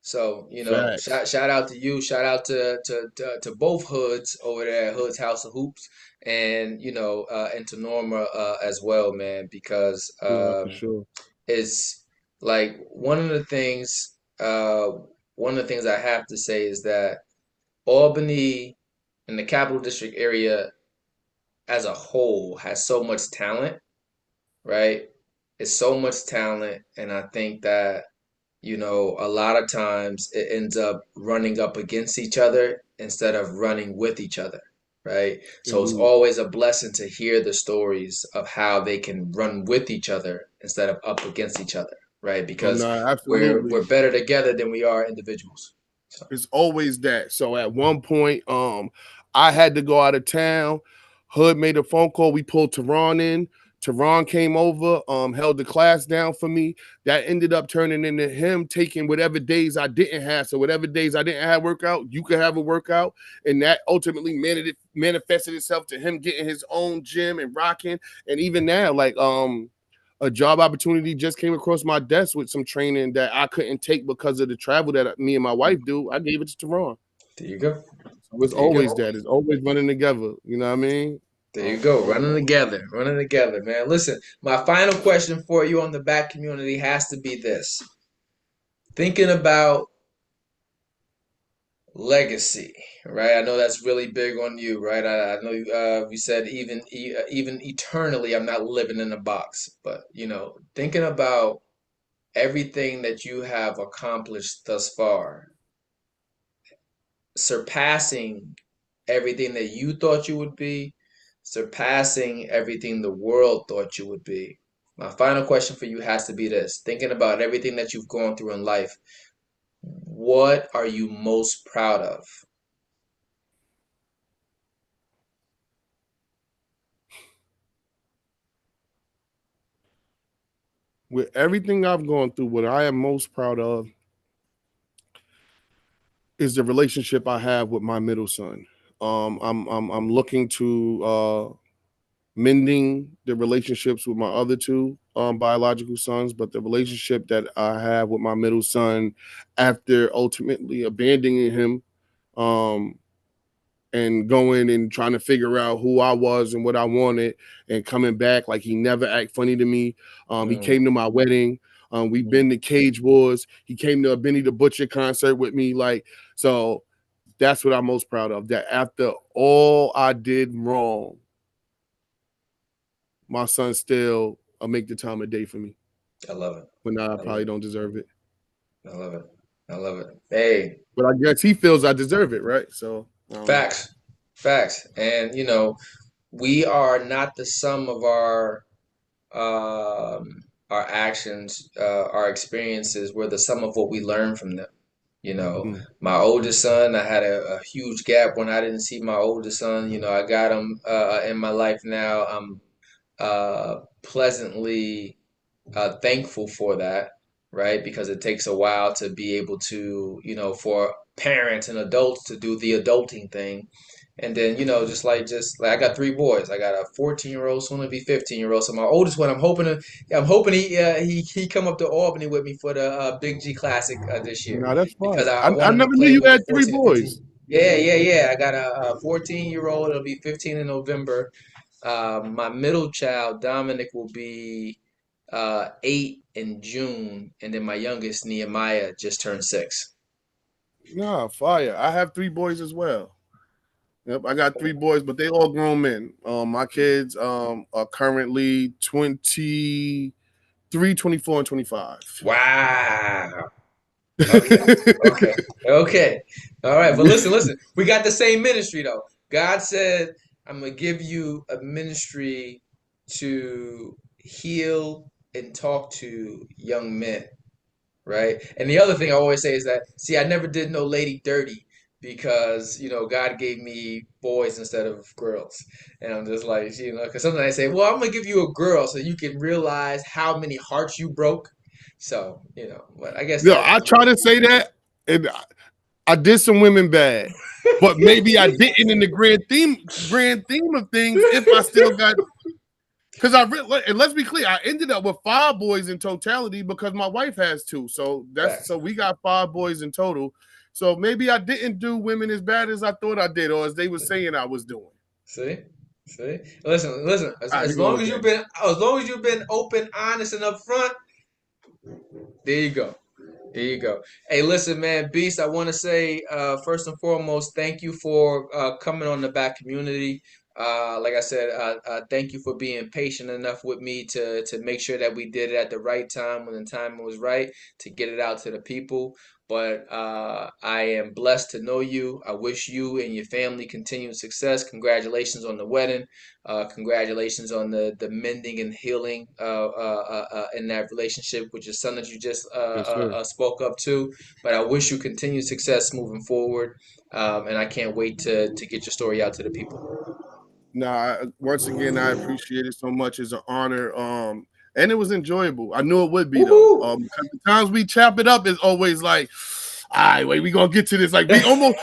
B: So,
C: Facts.
B: shout out to you. Shout out to both hoods over there at Hood's House of Hoops, and and to Norma as well, man, because
C: No, for sure.
B: it's like one of the things I have to say is that Albany in the Capital District area as a whole has so much talent, right? It's so much talent, and I think that a lot of times it ends up running up against each other instead of running with each other, right? So it's
C: Indeed.
B: always a blessing to hear the stories of how they can run with each other instead of up against each other, right?
C: Oh
B: Because
C: no,
B: we're
C: absolutely.
B: better together than we are individuals. So
C: It's always that. So at one point, I had to go out of town. Hood made a phone call. We pulled Tehran in. Tehran came over, held the class down for me. That ended up turning into him taking whatever days I didn't have. So whatever days I didn't have workout, you could have a workout. And that ultimately manifested itself to him getting his own gym and rocking. And even now, like a job opportunity just came across my desk with some training that I couldn't take because of the travel that me and my wife do. I gave it to Tehran.
B: there you go.
C: So it's
B: There you
C: always
B: go.
C: that. It's always running together. You know what I mean?
B: There you go,
C: Um,
B: running together, man. Listen, my final question for you on the back community has to be this. Thinking about legacy, right? I know that's really big on you, right? I know you said even eternally, I'm not living in a box, but thinking about everything that you have accomplished thus far, surpassing everything that you thought you would be, surpassing everything the world thought you would be. My final question for you has to be this: thinking about everything that you've gone through in life, what are you most proud of?
C: with everything I've gone through, what I am most proud of is the relationship I have with my middle son. I'm looking to mending the relationships with my other two biological sons, but the relationship that I have with my middle son after ultimately abandoning him, um, and going and trying to figure out who I was and what I wanted and coming back, like he never act funny to me. He
B: Mm,
C: came to my wedding. We've
B: mm,
C: been to Cage Wars. He came to a Benny the Butcher concert with me. Like, so that's what I'm most proud of. That after all I did wrong, my son still make the time of day for me
B: I love it.
C: when I
B: I love
C: probably
B: it.
C: don't deserve it.
B: I love it. I love it. Hey,
C: But I guess he feels I deserve it, right? So I don't know.
B: facts, facts, and we are not the sum of our actions, our experiences. We're the sum of what we learn from them.
C: Mm,
B: My oldest son, I had a huge gap when I didn't see my oldest son. I got him in my life now. I'm pleasantly thankful for that, right? Because it takes a while to be able to, for parents and adults to do the adulting thing. And then, just like I got three boys. I got a 14-year-old, soon to be 15-year-old. So my oldest one, I'm hoping he come up to Albany with me for the Big G Classic this year
C: Nah, that's
B: because
C: fire.
B: I
C: I
B: want him to
C: never knew
B: play
C: you
B: with the
C: had three
B: 14 and
C: boys.
B: 15. Yeah, yeah, yeah. I got a 14-year-old. It'll be 15 in November. My middle child, Dominic, will be 8 in June, and then my youngest, Nehemiah, just turned 6.
C: Nah, fire. I have three boys as well. Yep, I got three boys, but they all grown men. My kids are currently 23, 24, and 25.
B: Wow. Okay. Okay. Okay. All right. But listen. We got the same ministry though. God said, I'm gonna give you a ministry to heal and talk to young men, right? And the other thing I always say is that, see, I never did no lady dirty because, God gave me boys instead of girls. And I'm just like, because sometimes I say, well, I'm gonna give you a girl so you can realize how many hearts you broke. So, but I guess
C: Yeah,
B: that
C: I try to say that, and I did some women bad, but maybe I didn't in the grand theme of things. If I still got, because and let's be clear, I ended up with 5 boys in totality because my wife has 2. So
B: facts.
C: we got 5 boys in total. So maybe I didn't do women as bad as I thought I did, or as they were saying I was doing.
B: See? See? Listen. As,
C: All right, we
B: as
C: go
B: long
C: with
B: as
C: that.
B: you've been open, honest, and upfront, there you go. There you go. Hey, listen, man, Beast, I want to say, first and foremost, thank you for coming on the back community. Like I said, thank you for being patient enough with me to make sure that we did it at the right time when the time was right to get it out to the people. But I am blessed to know you. I wish you and your family continued success. Congratulations on the wedding. Congratulations on the mending and healing in that relationship with your son that you just
C: Yes, sir.
B: spoke up to. But I wish you continued success moving forward, and I can't wait to get your story out to the people.
C: Nah, once again, I appreciate it so much. It's an honor. And it was enjoyable. I knew it would be though.
B: Woohoo!
C: Because the times we chop it up is always like, all right, wait, we gonna get to this. Like it almost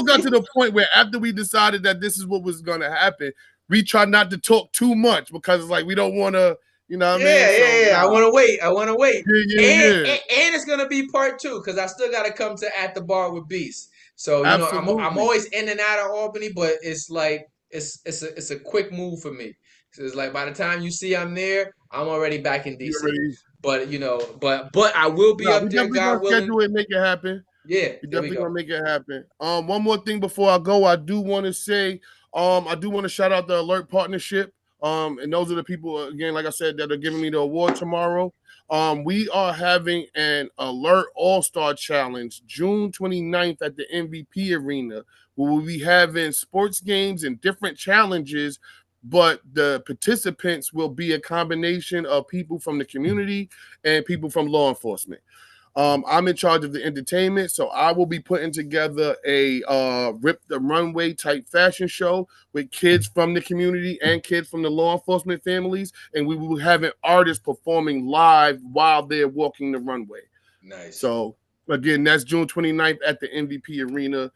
C: got to the point where after we decided that this is what was gonna happen, we try not to talk too much because it's like we don't want to, you know what I mean?
B: Yeah,
C: So
B: yeah, yeah. I
C: nah,
B: want to wait. I want to wait.
C: yeah, yeah,
B: And,
C: yeah,
B: and and it's gonna be part two because I still gotta come to At the Bar with Beast. So I'm
C: absolutely.
B: always in and out of Albany, but it's like it's a quick move for me. So it's like by the time you see I'm there, I'm already back in
C: You
B: DC.
C: already.
B: But I will be
C: Nah,
B: up
C: we
B: there,
C: definitely gonna
B: God willing.
C: schedule it, and make it happen.
B: Yeah,
C: We
B: there we
C: definitely
B: go.
C: gonna make it happen. One more thing before I go, I do want to say, I do want to shout out the Alert Partnership. And those are the people again, like I said, that are giving me the award tomorrow. We are having an Alert All-Star Challenge June 29th at the MVP Arena, where we'll be having sports games and different challenges. But the participants will be a combination of people from the community and people from law enforcement. I'm in charge of the entertainment, so I will be putting together a Rip the Runway type fashion show with kids from the community and kids from the law enforcement families, and we will be having artists performing live while they're walking the runway.
B: Nice.
C: So again, that's June 29th at the MVP Arena.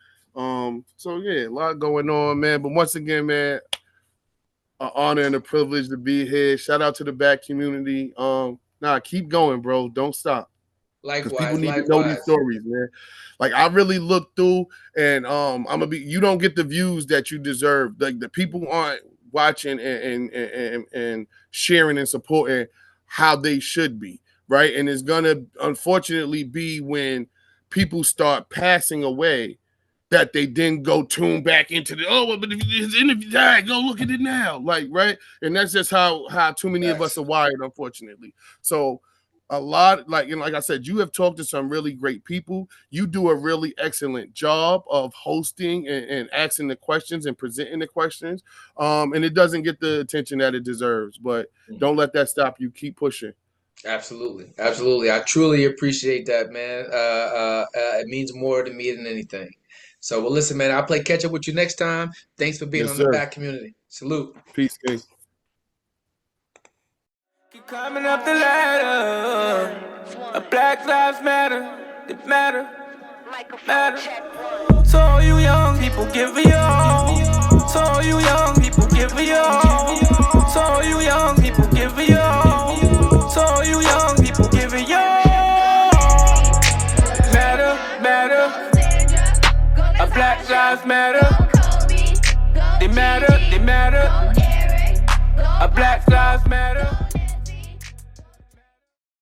C: So yeah, a lot going on, man. But once again, man, an honor and a privilege to be here. Shout out to the back community. Keep going, bro. Don't stop because people
B: Likewise,
C: need to know these
B: likewise.
C: stories, man. Like I really looked through, and I'm gonna be. You don't get the views that you deserve. Like the people aren't watching and sharing and supporting how they should be, right? And it's gonna unfortunately be when people start passing away that they then go tune back into the but if his interview died, go look at it now, like right, and that's just how too many of us
B: Facts.
C: are wired, unfortunately. So a lot, like like I said, you have talked to some really great people. You do a really excellent job of hosting and asking the questions and presenting the questions, and it doesn't get the attention that it deserves. But don't let that stop you. Keep pushing.
B: Absolutely, absolutely. I truly appreciate that, man. It means more to me than anything. So, well, listen, man. I'll play catch up with you next time. Thanks for being
C: Yes,
B: on the
C: sir.
B: back community. Salute.
C: Peace, King.
A: Keep climbing up the ladder. A Black Lives Matter. They matter. So all you young people. people, give it all. To all you young people, give it all. To all you young people, give it all. To all you young people, give it all. Matter, matter. A Black Lives Matter. They matter, they matter. A Black Lives Matter.